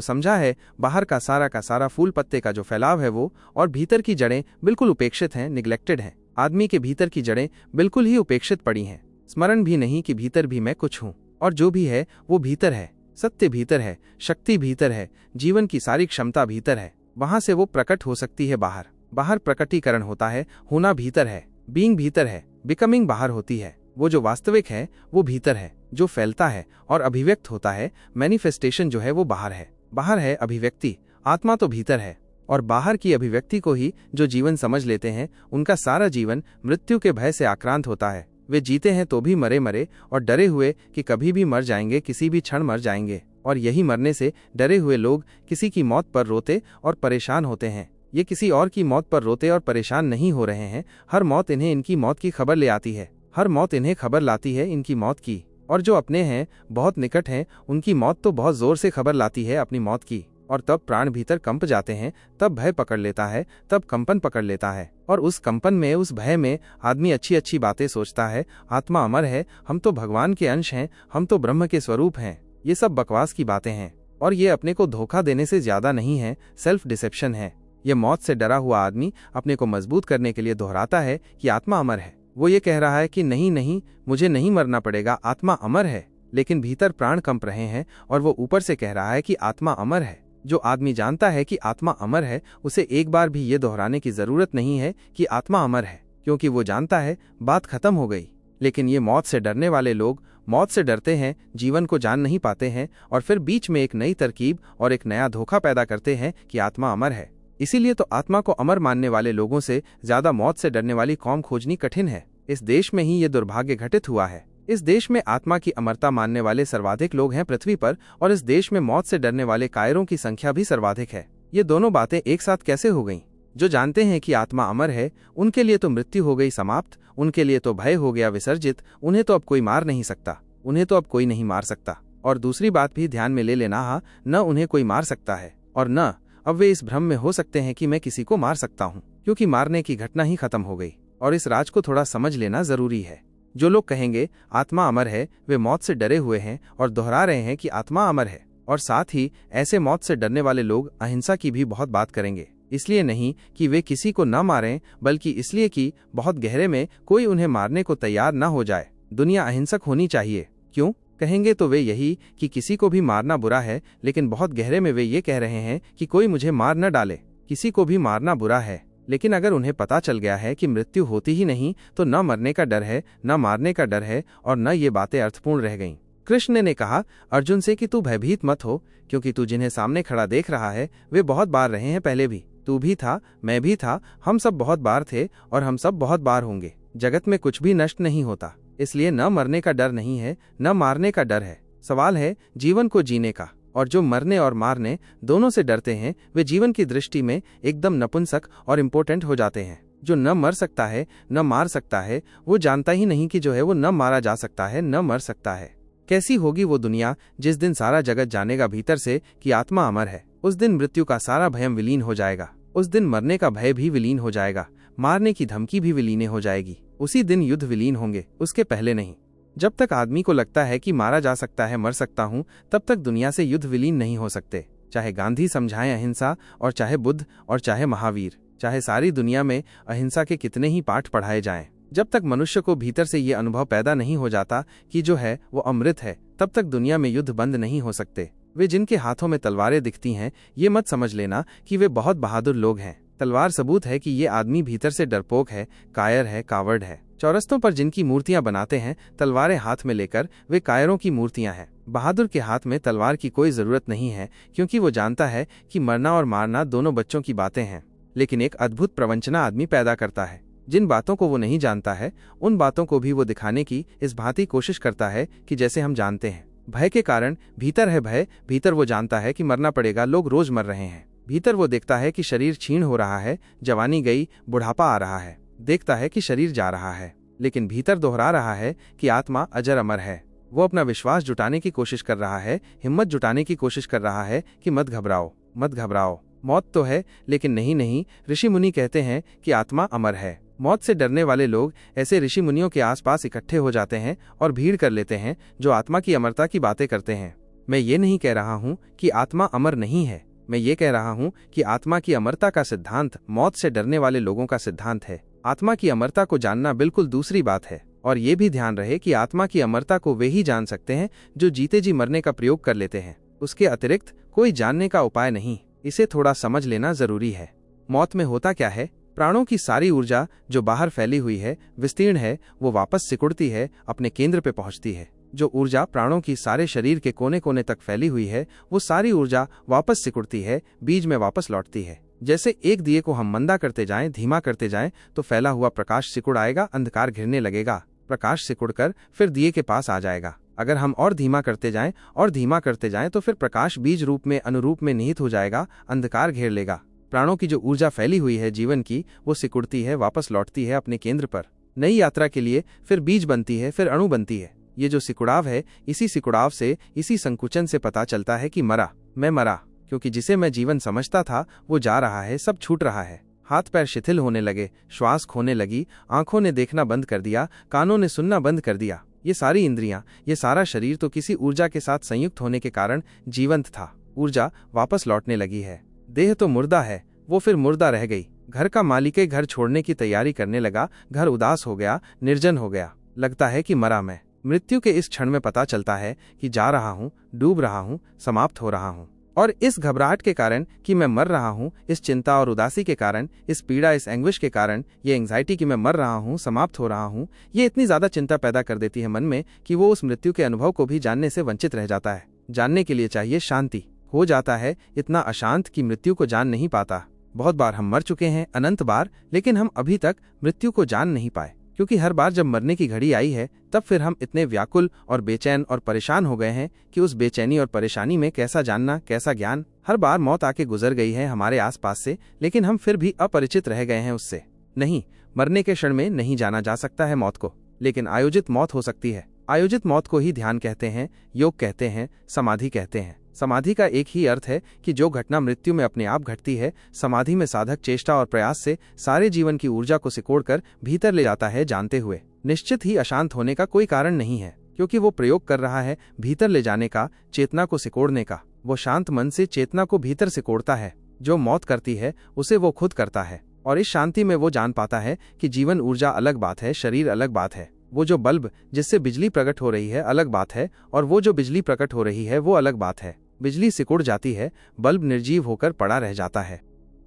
समझा है, बाहर का सारा फूल पत्ते का जो फैलाव है वो, और भीतर की जड़ें बिल्कुल उपेक्षित हैं, निग्लेक्टेड हैं। आदमी के भीतर की जड़ें बिल्कुल ही उपेक्षित पड़ी हैं। स्मरण भी नहीं कि भीतर भी मैं कुछ हूँ, और जो भी है वो भीतर है। सत्य भीतर है, शक्ति भीतर है, जीवन की सारी क्षमता भीतर है। वहां से वो प्रकट हो सकती है बाहर। बाहर प्रकटीकरण होता है, होना भीतर है, बीइंग भीतर है, बिकमिंग बाहर होती है। वो जो वास्तविक है वो भीतर है, जो फैलता है और अभिव्यक्त होता है, मैनिफेस्टेशन जो है वो बाहर है। बाहर है अभिव्यक्ति, आत्मा तो भीतर है। और बाहर की अभिव्यक्ति को ही जो जीवन समझ लेते हैं, उनका सारा जीवन मृत्यु के भय से आक्रांत होता है। वे जीते हैं तो भी मरे मरे और डरे हुए कि कभी भी मर जाएंगे, किसी भी क्षण मर जाएंगे। और यही मरने से डरे हुए लोग किसी की मौत पर रोते और परेशान होते हैं। ये किसी और की मौत पर रोते और परेशान नहीं हो रहे हैं, हर मौत इन्हें इनकी मौत की खबर ले आती है। हर मौत इन्हें खबर लाती है इनकी मौत की। और जो अपने हैं, बहुत निकट हैं, उनकी मौत तो बहुत जोर से खबर लाती है अपनी मौत की। और तब प्राण भीतर कंप जाते हैं, तब भय पकड़ लेता है, तब कंपन पकड़ लेता है। और उस कंपन में, उस भय में आदमी अच्छी अच्छी बातें सोचता है। आत्मा अमर है, हम तो भगवान के अंश हैं, हम तो ब्रह्म के स्वरूप हैं। ये सब बकवास की बातें हैं और ये अपने को धोखा देने से ज्यादा नहीं है, सेल्फ डिसेप्शन है। ये मौत से डरा हुआ आदमी अपने को मजबूत करने के लिए दोहराता है कि आत्मा अमर है। वो ये कह रहा है कि नहीं नहीं, मुझे नहीं मरना पड़ेगा, आत्मा अमर है। लेकिन भीतर प्राण कंप रहे हैं और वो ऊपर से कह रहा है कि आत्मा अमर है। जो आदमी जानता है कि आत्मा अमर है, उसे एक बार भी ये दोहराने की जरूरत नहीं है कि आत्मा अमर है, क्योंकि वो जानता है बात खत्म हो गई। लेकिन ये मौत से डरने वाले लोग मौत से डरते हैं, जीवन को जान नहीं पाते हैं और फिर बीच में एक नई तरकीब और एक नया धोखा पैदा करते हैं कि आत्मा अमर है। इसीलिए तो आत्मा को अमर मानने वाले लोगों से ज्यादा मौत से डरने वाली कौम खोजनी कठिन है। इस देश में ही ये दुर्भाग्य घटित हुआ है। इस देश में आत्मा की अमरता मानने वाले सर्वाधिक लोग हैं पृथ्वी पर, और इस देश में मौत से डरने वाले कायरों की संख्या भी सर्वाधिक है। ये दोनों बातें एक साथ कैसे हो गईं? जो जानते हैं कि आत्मा अमर है, उनके लिए तो मृत्यु हो गई समाप्त, उनके लिए तो भय हो गया विसर्जित। उन्हें तो अब कोई मार नहीं सकता, उन्हें तो अब कोई नहीं मार सकता। और दूसरी बात भी ध्यान में ले लेना, न उन्हें कोई मार सकता है और न अब वे इस भ्रम में हो सकते हैं कि मैं किसी को मार सकता हूँ, क्योंकि मारने की घटना ही खत्म हो गई। और इस राज को थोड़ा समझ लेना जरूरी है। जो लोग कहेंगे आत्मा अमर है, वे मौत से डरे हुए हैं और दोहरा रहे हैं कि आत्मा अमर है। और साथ ही ऐसे मौत से डरने वाले लोग अहिंसा की भी बहुत बात करेंगे। इसलिए नहीं कि वे किसी को न मारें, बल्कि इसलिए कि बहुत गहरे में कोई उन्हें मारने को तैयार न हो जाए। दुनिया अहिंसक होनी चाहिए। क्यों कहेंगे तो वे यही कि किसी को भी मारना बुरा है, लेकिन बहुत गहरे में वे ये कह रहे हैं कि कोई मुझे मार न डाले। किसी को भी मारना बुरा है, लेकिन अगर उन्हें पता चल गया है कि मृत्यु होती ही नहीं, तो न मरने का डर है, न मारने का डर है, और न ये बातें अर्थपूर्ण रह गईं। कृष्ण ने कहा अर्जुन से कि तू भयभीत मत हो, क्योंकि तू जिन्हें सामने खड़ा देख रहा है वे बहुत बार रहे हैं पहले भी। तू भी था, मैं भी था, हम सब बहुत बार थे और हम सब बहुत बार होंगे। जगत में कुछ भी नष्ट नहीं होता, इसलिए न मरने का डर नहीं है, न मारने का डर है। सवाल है जीवन को जीने का। और जो मरने और मारने दोनों से डरते हैं, वे जीवन की दृष्टि में एकदम नपुंसक और इम्पोर्टेंट हो जाते हैं। जो न मर सकता है, न मार सकता है, वो जानता ही नहीं कि जो है वो न मारा जा सकता है, न मर सकता है। कैसी होगी वो दुनिया जिस दिन सारा जगत जानेगा भीतर से कि आत्मा अमर है। उस दिन मृत्यु का सारा भयम विलीन हो जाएगा। उस दिन मरने का भय भी विलीन हो जाएगा, मारने की धमकी भी विलीन हो जाएगी। उसी दिन युद्ध विलीन होंगे, उसके पहले नहीं। जब तक आदमी को लगता है कि मारा जा सकता है, मर सकता हूँ, तब तक दुनिया से युद्ध विलीन नहीं हो सकते। चाहे गांधी समझाएं अहिंसा, और चाहे बुद्ध, और चाहे महावीर, चाहे सारी दुनिया में अहिंसा के कितने ही पाठ पढ़ाए जाएं। जब तक मनुष्य को भीतर से ये अनुभव पैदा नहीं हो जाता कि जो है वो अमृत है, तब तक दुनिया में युद्ध बंद नहीं हो सकते। वे जिनके हाथों में तलवारें दिखती हैं, ये मत समझ लेना कि वे बहुत बहादुर लोग हैं। तलवार सबूत है कि ये आदमी भीतर से डरपोक है, कायर है, कावर्ड है। चौरस्तों पर जिनकी मूर्तियां बनाते हैं तलवारें हाथ में लेकर, वे कायरों की मूर्तियां हैं। बहादुर के हाथ में तलवार की कोई जरूरत नहीं है, क्योंकि वो जानता है कि मरना और मारना दोनों बच्चों की बातें हैं। लेकिन एक अद्भुत प्रवंचना आदमी पैदा करता है। जिन बातों को वो नहीं जानता है, उन बातों को भी वो दिखाने की इस भांति कोशिश करता है कि जैसे हम जानते हैं। भय के कारण भीतर है भय, भीतर वो जानता है कि मरना पड़ेगा, लोग रोज मर रहे हैं। भीतर वो देखता है कि शरीर क्षीण हो रहा है, जवानी गई, बुढ़ापा आ रहा है। देखता है कि शरीर जा रहा है, लेकिन भीतर दोहरा रहा है कि आत्मा अजर अमर है। वो अपना विश्वास जुटाने की कोशिश कर रहा है, हिम्मत जुटाने की कोशिश कर रहा है कि मत घबराओ, मत घबराओ। मौत तो है, लेकिन नहीं नहीं, ऋषि मुनि कहते हैं कि आत्मा अमर है। मौत से डरने वाले लोग ऐसे ऋषि मुनियों के आसपास इकट्ठे हो जाते हैं और भीड़ कर लेते हैं जो आत्मा की अमरता की बातें करते हैं। मैं ये नहीं कह रहा हूँ कि आत्मा अमर नहीं है, मैं ये कह रहा हूँ कि आत्मा की अमरता का सिद्धांत मौत से डरने वाले लोगों का सिद्धांत है। आत्मा की अमरता को जानना बिल्कुल दूसरी बात है, और ये भी ध्यान रहे कि आत्मा की अमरता को वे ही जान सकते हैं जो जीते जी मरने का प्रयोग कर लेते हैं। उसके अतिरिक्त कोई जानने का उपाय नहीं। इसे थोड़ा समझ लेना जरूरी है। मौत में होता क्या है? प्राणों की सारी ऊर्जा जो बाहर फैली हुई है, विस्तीर्ण है, वो वापस सिकुड़ती है, अपने केंद्र पे पहुंचती है। जो ऊर्जा प्राणों की सारे शरीर के कोने कोने तक फैली हुई है, वो सारी ऊर्जा वापस सिकुड़ती है, बीज में वापस लौटती है। जैसे एक दिए को हम मंदा करते जाएं, धीमा करते जाएं, तो फैला हुआ प्रकाश सिकुड़ आएगा, अंधकार घिरने लगेगा। प्रकाश सिकुड़कर फिर दिए के पास आ जाएगा। अगर हम और धीमा करते जाएं और धीमा करते जाएं तो फिर प्रकाश बीज रूप में अनुरूप में निहित हो जाएगा, अंधकार घेर लेगा। प्राणों की जो ऊर्जा फैली हुई है जीवन की, वो सिकुड़ती है, वापस लौटती है अपने केंद्र पर, नई यात्रा के लिए, फिर बीज बनती है, फिर अणु बनती है। ये जो सिकुड़ाव है, इसी सिकुड़ाव से, इसी संकुचन से पता चलता है कि मैं मरा, क्योंकि जिसे मैं जीवन समझता था वो जा रहा है, सब छूट रहा है। हाथ पैर शिथिल होने लगे, श्वास खोने लगी, आंखों ने देखना बंद कर दिया, कानों ने सुनना बंद कर दिया। ये सारी इंद्रियां, ये सारा शरीर तो किसी ऊर्जा के साथ संयुक्त होने के कारण जीवंत था। ऊर्जा वापस लौटने लगी है। देह तो मुर्दा है, वो फिर मुर्दा रह गई। घर का मालिक घर छोड़ने की तैयारी करने लगा, घर उदास हो गया, निर्जन हो गया, लगता है कि मरा मैं। मृत्यु के इस क्षण में पता चलता है कि जा रहा हूँ, डूब रहा हूँ, समाप्त हो रहा हूँ। और इस घबराहट के कारण कि मैं मर रहा हूँ, इस चिंता और उदासी के कारण, इस पीड़ा, इस एंग्विश के कारण, ये एंग्जाइटी कि मैं मर रहा हूँ, समाप्त हो रहा हूँ, ये इतनी ज्यादा चिंता पैदा कर देती है मन में कि वो उस मृत्यु के अनुभव को भी जानने से वंचित रह जाता है। जानने के लिए चाहिए शांति। हो जाता है इतना अशांत कि मृत्यु को जान नहीं पाता। बहुत बार हम मर चुके हैं, अनंत बार, लेकिन हम अभी तक मृत्यु को जान नहीं पाए, क्योंकि हर बार जब मरने की घड़ी आई है तब फिर हम इतने व्याकुल और बेचैन और परेशान हो गए हैं कि उस बेचैनी और परेशानी में कैसा जानना, कैसा ज्ञान। हर बार मौत आके गुजर गई है हमारे आसपास से, लेकिन हम फिर भी अपरिचित रह गए हैं उससे। नहीं, मरने के क्षण में नहीं जाना जा सकता है मौत को, लेकिन आयोजित मौत हो सकती है। आयोजित मौत को ही ध्यान कहते हैं, योग कहते हैं, समाधि कहते हैं। समाधि का एक ही अर्थ है कि जो घटना मृत्यु में अपने आप घटती है, समाधि में साधक चेष्टा और प्रयास से सारे जीवन की ऊर्जा को सिकोड़कर भीतर ले जाता है, जानते हुए निश्चित ही अशांत होने का कोई कारण नहीं है, क्योंकि वो प्रयोग कर रहा है भीतर ले जाने का, चेतना को सिकोड़ने का। वो शांत मन से चेतना को भीतर सिकोड़ता है। जो मौत करती है उसे वो खुद करता है, और इस शांति में वो जान पाता है कि जीवन ऊर्जा अलग बात है, शरीर अलग बात है। वो जो बल्ब जिससे बिजली प्रकट हो रही है अलग बात है, और वो जो बिजली प्रकट हो रही है वो अलग बात है। बिजली सिकुड़ जाती है, बल्ब निर्जीव होकर पड़ा रह जाता है।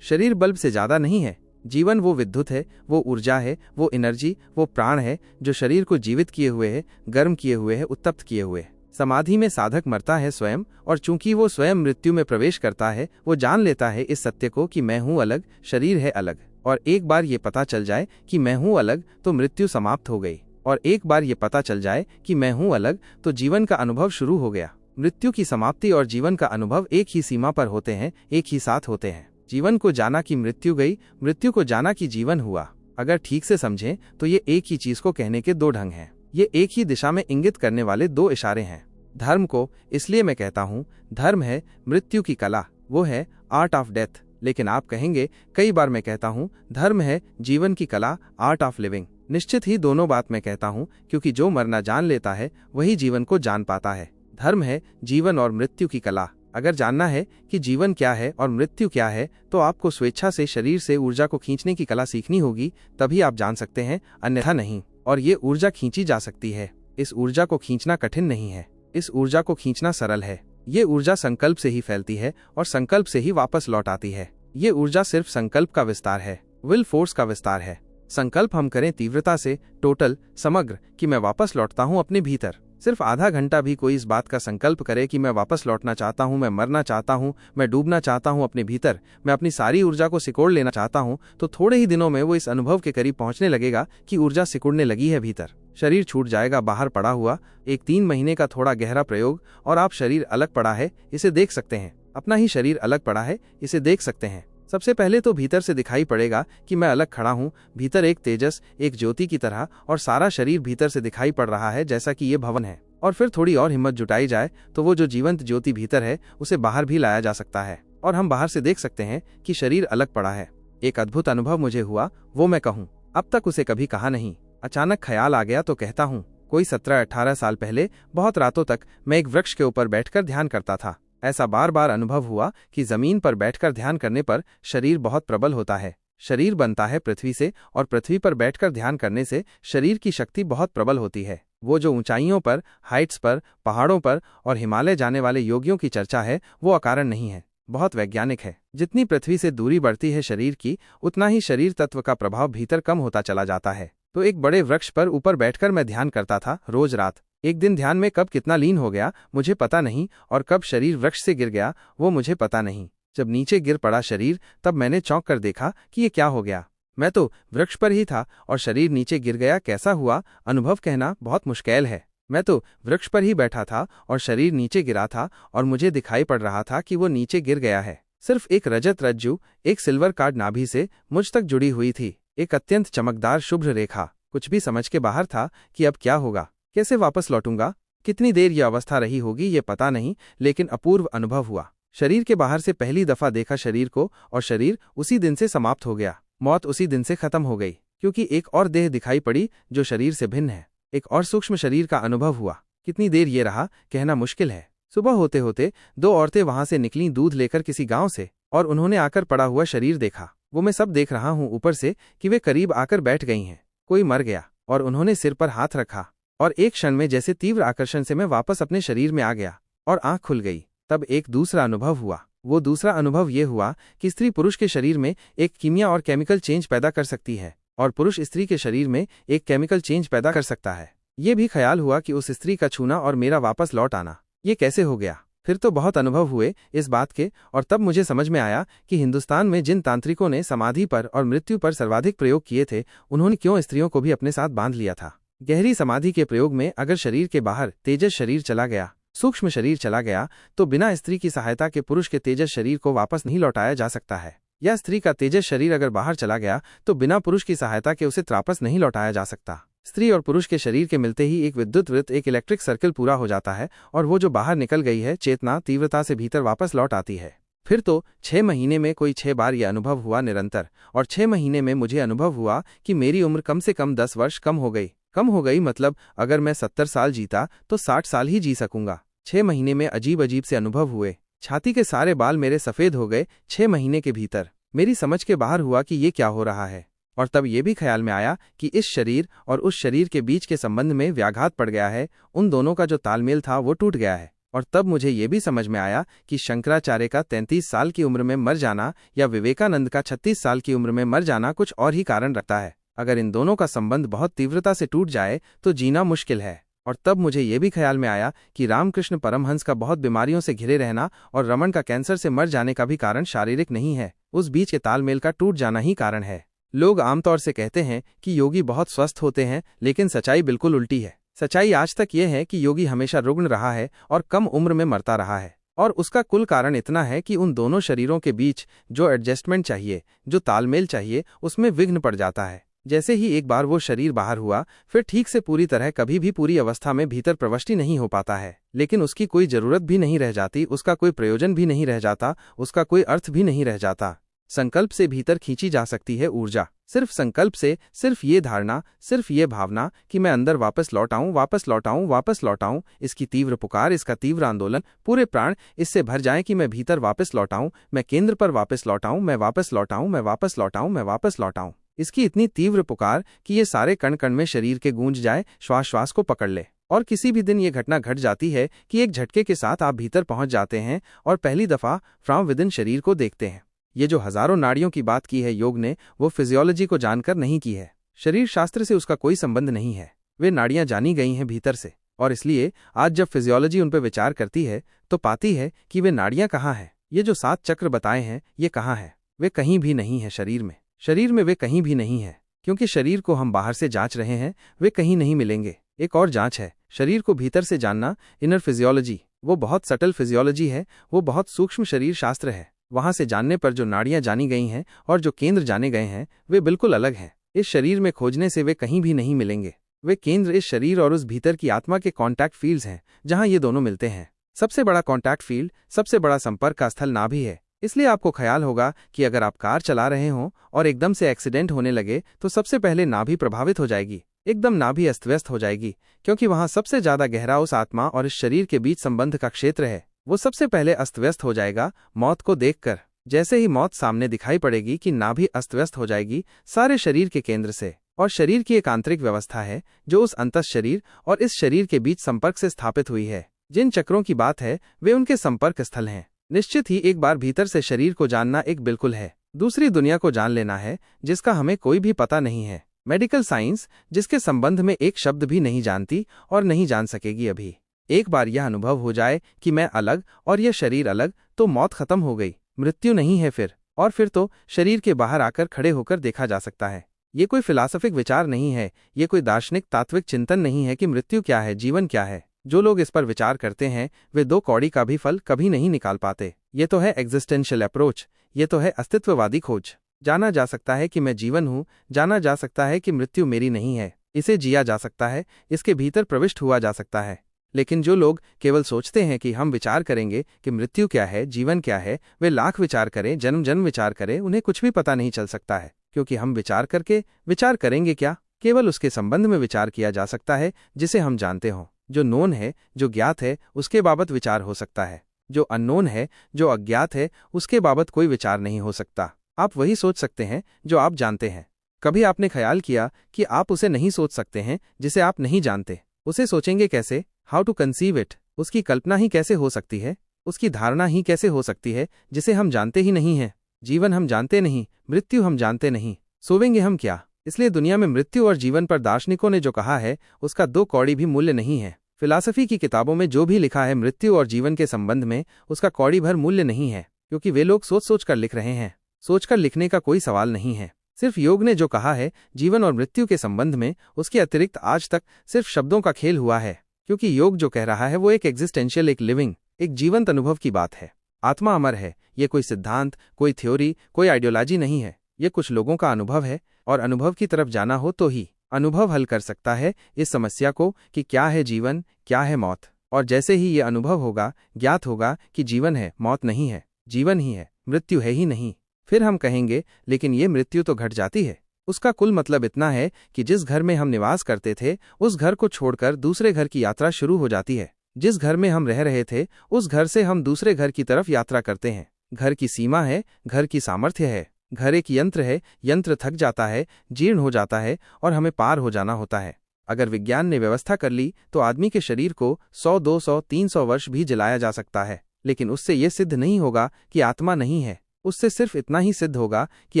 शरीर बल्ब से ज्यादा नहीं है। जीवन वो विद्युत है, वो ऊर्जा है, वो एनर्जी, वो प्राण है जो शरीर को जीवित किए हुए है, गर्म किए हुए है, उत्तप्त किए हुए है। समाधि में साधक मरता है स्वयं, और चूंकि वो स्वयं मृत्यु में प्रवेश करता है, वो जान लेता है इस सत्य को कि मैं हूँ अलग, शरीर है अलग। और एक बार ये पता चल जाए कि मैं हूँ अलग तो मृत्यु समाप्त हो गई, और एक बार ये पता चल जाए कि मैं हूँ अलग तो जीवन का अनुभव शुरू हो गया। मृत्यु की समाप्ति और जीवन का अनुभव एक ही सीमा पर होते हैं, एक ही साथ होते हैं। जीवन को जाना कि मृत्यु गई, मृत्यु को जाना कि जीवन हुआ। अगर ठीक से समझें तो ये एक ही चीज को कहने के दो ढंग हैं। ये एक ही दिशा में इंगित करने वाले दो इशारे हैं। धर्म को इसलिए मैं कहता हूँ धर्म है मृत्यु की कला, वो है आर्ट ऑफ डेथ। लेकिन आप कहेंगे कई बार मैं कहता हूँ धर्म है जीवन की कला, आर्ट ऑफ लिविंग। निश्चित ही दोनों बात मैं कहता हूँ, क्योंकि जो मरना जान लेता है वही जीवन को जान पाता है। धर्म है जीवन और मृत्यु की कला। अगर जानना है कि जीवन क्या है और मृत्यु क्या है, तो आपको स्वेच्छा से शरीर से ऊर्जा को खींचने की कला सीखनी होगी, तभी आप जान सकते हैं, अन्यथा नहीं। और ये ऊर्जा खींची जा सकती है। इस ऊर्जा को खींचना कठिन नहीं है, इस ऊर्जा को खींचना सरल है। ये ऊर्जा संकल्प से ही फैलती है और संकल्प से ही वापस लौट आती है। ये ऊर्जा सिर्फ संकल्प का विस्तार है, विल फोर्स का विस्तार है। संकल्प हम करें तीव्रता से, टोटल, समग्र, कि मैं वापस लौटता हूँ अपने भीतर। सिर्फ आधा घंटा भी कोई इस बात का संकल्प करे कि मैं वापस लौटना चाहता हूँ, मैं मरना चाहता हूँ, मैं डूबना चाहता हूँ अपने भीतर, मैं अपनी सारी ऊर्जा को सिकोड़ लेना चाहता हूँ, तो थोड़े ही दिनों में वो इस अनुभव के करीब पहुंचने लगेगा कि ऊर्जा सिकुड़ने लगी है भीतर। शरीर छूट जाएगा बाहर पड़ा हुआ। एक 3 महीने का थोड़ा गहरा प्रयोग और आप शरीर अलग पड़ा है इसे देख सकते हैं। अपना ही शरीर अलग पड़ा है इसे देख सकते हैं। सबसे पहले तो भीतर से दिखाई पड़ेगा कि मैं अलग खड़ा हूँ, भीतर एक तेजस, एक ज्योति की तरह, और सारा शरीर भीतर से दिखाई पड़ रहा है जैसा कि ये भवन है। और फिर थोड़ी और हिम्मत जुटाई जाए तो वो जो जीवंत ज्योति भीतर है उसे बाहर भी लाया जा सकता है, और हम बाहर से देख सकते हैं कि शरीर अलग पड़ा है। एक अद्भुत अनुभव मुझे हुआ, वो मैं कहूँ। अब तक उसे कभी कहा नहीं। अचानक ख्याल आ गया तो कहता हूँ, कोई 17-18 साल पहले बहुत रातों तक मैं एक वृक्ष के ऊपर बैठकर ध्यान करता था। ऐसा बार बार अनुभव हुआ कि जमीन पर बैठकर ध्यान करने पर शरीर बहुत प्रबल होता है। शरीर बनता है पृथ्वी से और पृथ्वी पर बैठकर ध्यान करने से शरीर की शक्ति बहुत प्रबल होती है। वो जो ऊंचाइयों पर, हाइट्स पर, पहाड़ों पर और हिमालय जाने वाले योगियों की चर्चा है वो अकारण नहीं है, बहुत वैज्ञानिक है। जितनी पृथ्वी से दूरी बढ़ती है शरीर की, उतना ही शरीर तत्व का प्रभाव भीतर कम होता चला जाता है। तो एक बड़े वृक्ष पर ऊपर बैठकर मैं ध्यान करता था रोज रात। एक दिन ध्यान में कब कितना लीन हो गया मुझे पता नहीं, और कब शरीर वृक्ष से गिर गया वो मुझे पता नहीं। जब नीचे गिर पड़ा शरीर, तब मैंने चौंक कर देखा कि ये क्या हो गया। मैं तो वृक्ष पर ही था और शरीर नीचे गिर गया। कैसा हुआ, अनुभव कहना बहुत मुश्किल है। मैं तो वृक्ष पर ही बैठा था और शरीर नीचे गिरा था और मुझे दिखाई पड़ रहा था कि वो नीचे गिर गया है। सिर्फ एक रजत रज्जु, एक सिल्वर कार्ड नाभि से मुझ तक जुड़ी हुई थी, एक अत्यंत चमकदार शुभ्र रेखा। कुछ भी समझ के बाहर था कि अब क्या होगा, कैसे वापस लौटूंगा, कितनी देर यह अवस्था रही होगी ये पता नहीं, लेकिन अपूर्व अनुभव हुआ। शरीर के बाहर से पहली दफा देखा शरीर को, और शरीर उसी दिन से समाप्त हो गया। मौत उसी दिन से खत्म हो गई, क्योंकि एक और देह दिखाई पड़ी जो शरीर से भिन्न है। एक और सूक्ष्म शरीर का अनुभव हुआ। कितनी देर ये रहा कहना मुश्किल है। सुबह होते होते 2 औरतें वहां से निकलीं दूध लेकर किसी गांव से, और उन्होंने आकर पड़ा हुआ शरीर देखा। वो मैं सब देख रहा हूं ऊपर से कि वे करीब आकर बैठ गई हैं। कोई मर गया, और उन्होंने सिर पर हाथ रखा, और एक क्षण में जैसे तीव्र आकर्षण से मैं वापस अपने शरीर में आ गया और आंख खुल गई। तब एक दूसरा अनुभव हुआ। वो दूसरा अनुभव ये हुआ कि स्त्री पुरुष के शरीर में एक कीमिया और केमिकल चेंज पैदा कर सकती है, और पुरुष स्त्री के शरीर में एक केमिकल चेंज पैदा कर सकता है। ये भी ख्याल हुआ कि उस स्त्री का छूना और मेरा वापस लौट आना, ये कैसे हो गया। फिर तो बहुत अनुभव हुए इस बात के, और तब मुझे समझ में आया कि हिंदुस्तान में जिन तांत्रिकों ने समाधि पर और मृत्यु पर सर्वाधिक प्रयोग किए थे, उन्होंने क्यों स्त्रियों को भी अपने साथ बांध लिया था। गहरी समाधि के प्रयोग में अगर शरीर के बाहर तेजस शरीर चला गया, सूक्ष्म शरीर चला गया, तो बिना स्त्री की सहायता के पुरुष के तेजस शरीर को वापस नहीं लौटाया जा सकता है। या स्त्री का तेजस शरीर अगर बाहर चला गया तो बिना पुरुष की सहायता के उसे वापस नहीं लौटाया जा सकता। स्त्री और पुरुष के शरीर के मिलते ही एक विद्युत वृत्त, एक इलेक्ट्रिक सर्किल पूरा हो जाता है, और वो जो बाहर निकल गई है चेतना तीव्रता से भीतर वापस लौट आती है। फिर तो 6 महीने में कोई 6 बार यह अनुभव हुआ निरंतर, और 6 महीने में मुझे अनुभव हुआ कि मेरी उम्र कम से कम 10 वर्ष कम हो गई। कम हो गई मतलब अगर मैं 70 साल जीता तो 60 साल ही जी सकूंगा। 6 महीने में अजीब अजीब से अनुभव हुए। छाती के सारे बाल मेरे सफेद हो गए 6 महीने के भीतर। मेरी समझ के बाहर हुआ कि ये क्या हो रहा है। और तब ये भी ख्याल में आया कि इस शरीर और उस शरीर के बीच के संबंध में व्याघात पड़ गया है, उन दोनों का जो तालमेल था वो टूट गया है। और तब मुझे ये भी समझ में आया कि शंकराचार्य का 33 साल की उम्र में मर जाना या विवेकानंद का 36 साल की उम्र में मर जाना कुछ और ही कारण रखता है। अगर इन दोनों का संबंध बहुत तीव्रता से टूट जाए तो जीना मुश्किल है। और तब मुझे ये भी ख्याल में आया कि रामकृष्ण परमहंस का बहुत बीमारियों से घिरे रहना और रमन का कैंसर से मर जाने का भी कारण शारीरिक नहीं है, उस बीच के तालमेल का टूट जाना ही कारण है। लोग आमतौर से कहते हैं कि योगी बहुत स्वस्थ होते हैं, लेकिन सच्चाई बिल्कुल उल्टी है। सच्चाई आज तक यह है कि योगी हमेशा रुग्ण रहा है और कम उम्र में मरता रहा है, और उसका कुल कारण इतना है कि उन दोनों शरीरों के बीच जो एडजस्टमेंट चाहिए, जो तालमेल चाहिए, उसमें विघ्न पड़ जाता है। जैसे ही एक बार वो शरीर बाहर हुआ, फिर ठीक से पूरी तरह कभी भी पूरी अवस्था में भीतर प्रविष्टि नहीं हो पाता है। लेकिन उसकी कोई जरूरत भी नहीं रह जाती, उसका कोई प्रयोजन भी नहीं रह जाता, उसका कोई अर्थ भी नहीं रह जाता। संकल्प से भीतर खींची जा सकती है ऊर्जा, सिर्फ संकल्प से, सिर्फ ये धारणा, सिर्फ ये भावना कि मैं अंदर वापस लौट आऊं, वापस लौट आऊं, वापस लौट आऊं। इसकी तीव्र पुकार, इसका तीव्र आंदोलन, पूरे प्राण इससे भर जाएं कि मैं भीतर वापस लौट आऊं, मैं केंद्र पर वापस लौट आऊं, मैं वापस लौट आऊं, मैं वापस लौट आऊं, मैं वापस लौट आऊं। इसकी इतनी तीव्र पुकार कि ये सारे कण कण में शरीर के गूंज जाए, श्वास श्वास को पकड़ ले। और किसी भी दिन ये घटना घट जाती है कि एक झटके के साथ आप भीतर पहुंच जाते हैं और पहली दफा फ्रॉम विदिन शरीर को देखते हैं। ये जो हजारों नाड़ियों की बात की है योग ने, वो फिजियोलॉजी को जानकर नहीं की है। शरीर शास्त्र से उसका कोई संबंध नहीं है। वे नाड़ियां जानी गई हैं भीतर से, और इसलिए आज जब फिजियोलॉजी उन पर विचार करती है तो पाती है कि वे नाड़ियां कहाँ हैं। ये जो 7 चक्र बताए हैं ये कहाँ है? वे कहीं भी नहीं है शरीर में। शरीर में वे कहीं भी नहीं है, क्योंकि शरीर को हम बाहर से जांच रहे हैं, वे कहीं नहीं मिलेंगे। एक और जांच है शरीर को भीतर से जानना, इनर फिजियोलॉजी। वो बहुत सटल फिजियोलॉजी है, वो बहुत सूक्ष्म शरीर शास्त्र है। वहां से जानने पर जो नाड़ियां जानी गई हैं और जो केंद्र जाने गए हैं वे बिल्कुल अलग हैं। इस शरीर में खोजने से वे कहीं भी नहीं मिलेंगे। वे केंद्र इस शरीर और उस भीतर की आत्मा के कॉन्टैक्ट फील्ड्स हैं, जहां ये दोनों मिलते हैं। सबसे बड़ा कॉन्टैक्ट फील्ड, सबसे बड़ा संपर्क का स्थल नाभि है। इसलिए आपको ख्याल होगा कि अगर आप कार चला रहे हों और एकदम से एक्सीडेंट होने लगे तो सबसे पहले नाभि प्रभावित हो जाएगी, एकदम नाभि अस्त व्यस्त हो जाएगी, क्योंकि वहां सबसे ज्यादा गहरा उस आत्मा और इस शरीर के बीच संबंध का क्षेत्र है। वो सबसे पहले अस्त व्यस्त हो जाएगा मौत को देखकर। जैसे ही मौत सामने दिखाई पड़ेगी कि नाभि अस्त व्यस्त हो जाएगी सारे शरीर के केंद्र से, और शरीर की एक आंतरिक व्यवस्था है जो उस अंतः शरीर और इस शरीर के बीच संपर्क से स्थापित हुई है। जिन चक्रों की बात है वे उनके संपर्क स्थल हैं। निश्चित ही एक बार भीतर से शरीर को जानना एक बिल्कुल है, दूसरी दुनिया को जान लेना है जिसका हमें कोई भी पता नहीं है। मेडिकल साइंस जिसके संबंध में एक शब्द भी नहीं जानती और नहीं जान सकेगी अभी। एक बार यह अनुभव हो जाए कि मैं अलग और यह शरीर अलग, तो मौत खत्म हो गई, मृत्यु नहीं है फिर। और फिर तो शरीर के बाहर आकर खड़े होकर देखा जा सकता है। ये कोई फिलासफिक विचार नहीं है, ये कोई दार्शनिक तात्विक चिंतन नहीं है कि मृत्यु क्या है, जीवन क्या है। जो लोग इस पर विचार करते हैं वे 2 कौड़ी का भी फल कभी नहीं निकाल पाते। ये तो है एग्जिस्टेंशियल अप्रोच, ये तो है अस्तित्ववादी खोज। जाना जा सकता है कि मैं जीवन हूँ, जाना जा सकता है कि मृत्यु मेरी नहीं है, इसे जिया जा सकता है, इसके भीतर प्रविष्ट हुआ जा सकता है। लेकिन जो लोग केवल सोचते हैं कि हम विचार करेंगे कि मृत्यु क्या है, जीवन क्या है, वे लाख विचार करें, जन्म जन्म विचार करें, उन्हें कुछ भी पता नहीं चल सकता है। क्योंकि हम विचार करके विचार करेंगे क्या? केवल उसके संबंध में विचार किया जा सकता है जिसे हम जानते हों। जो नोन है, जो ज्ञात है, उसके बाबत विचार हो सकता है। जो अननोन है, जो अज्ञात है, उसके बाबत कोई विचार नहीं हो सकता। आप वही सोच सकते हैं जो आप जानते हैं। कभी आपने ख्याल किया कि आप उसे नहीं सोच सकते हैं जिसे आप नहीं जानते? उसे सोचेंगे कैसे? How to conceive it? उसकी कल्पना ही कैसे हो सकती है, उसकी धारणा ही कैसे हो सकती है जिसे हम जानते ही नहीं हैं? जीवन हम जानते नहीं, मृत्यु हम जानते नहीं, सोवेंगे हम क्या? इसलिए दुनिया में मृत्यु और जीवन पर दार्शनिकों ने जो कहा है उसका 2 कौड़ी भी मूल्य नहीं है। फिलॉसफी की किताबों में जो भी लिखा है मृत्यु और जीवन के संबंध में, उसका कौड़ी भर मूल्य नहीं है, क्योंकि वे लोग सोच सोच कर लिख रहे हैं। सोचकर लिखने का कोई सवाल नहीं है। सिर्फ योग ने जो कहा है जीवन और मृत्यु के संबंध में, उसके अतिरिक्त आज तक सिर्फ शब्दों का खेल हुआ है। क्योंकि योग जो कह रहा है वो एक एग्जिस्टेंशियल, एक लिविंग, एक जीवंत अनुभव की बात है। आत्मा अमर है, ये कोई सिद्धांत, कोई थ्योरी, कोई आइडियोलॉजी नहीं है। ये कुछ लोगों का अनुभव है, और अनुभव की तरफ जाना हो तो ही अनुभव हल कर सकता है इस समस्या को कि क्या है जीवन, क्या है मौत। और जैसे ही ये अनुभव होगा, ज्ञात होगा कि जीवन है, मौत नहीं है, जीवन ही है, मृत्यु है ही नहीं, फिर हम कहेंगे लेकिन ये मृत्यु तो घट जाती है। उसका कुल मतलब इतना है कि जिस घर में हम निवास करते थे उस घर को छोड़कर दूसरे घर की यात्रा शुरू हो जाती है। जिस घर में हम रह रहे थे उस घर से हम दूसरे घर की तरफ यात्रा करते हैं। घर की सीमा है, घर की सामर्थ्य है। घर एक यंत्र है, यंत्र थक जाता है, जीर्ण हो जाता है और हमें पार हो जाना होता है। अगर विज्ञान ने व्यवस्था कर ली तो आदमी के शरीर को 100, 200, 300 वर्ष भी जलाया जा सकता है, लेकिन उससे यह सिद्ध नहीं होगा कि आत्मा नहीं है। उससे सिर्फ इतना ही सिद्ध होगा कि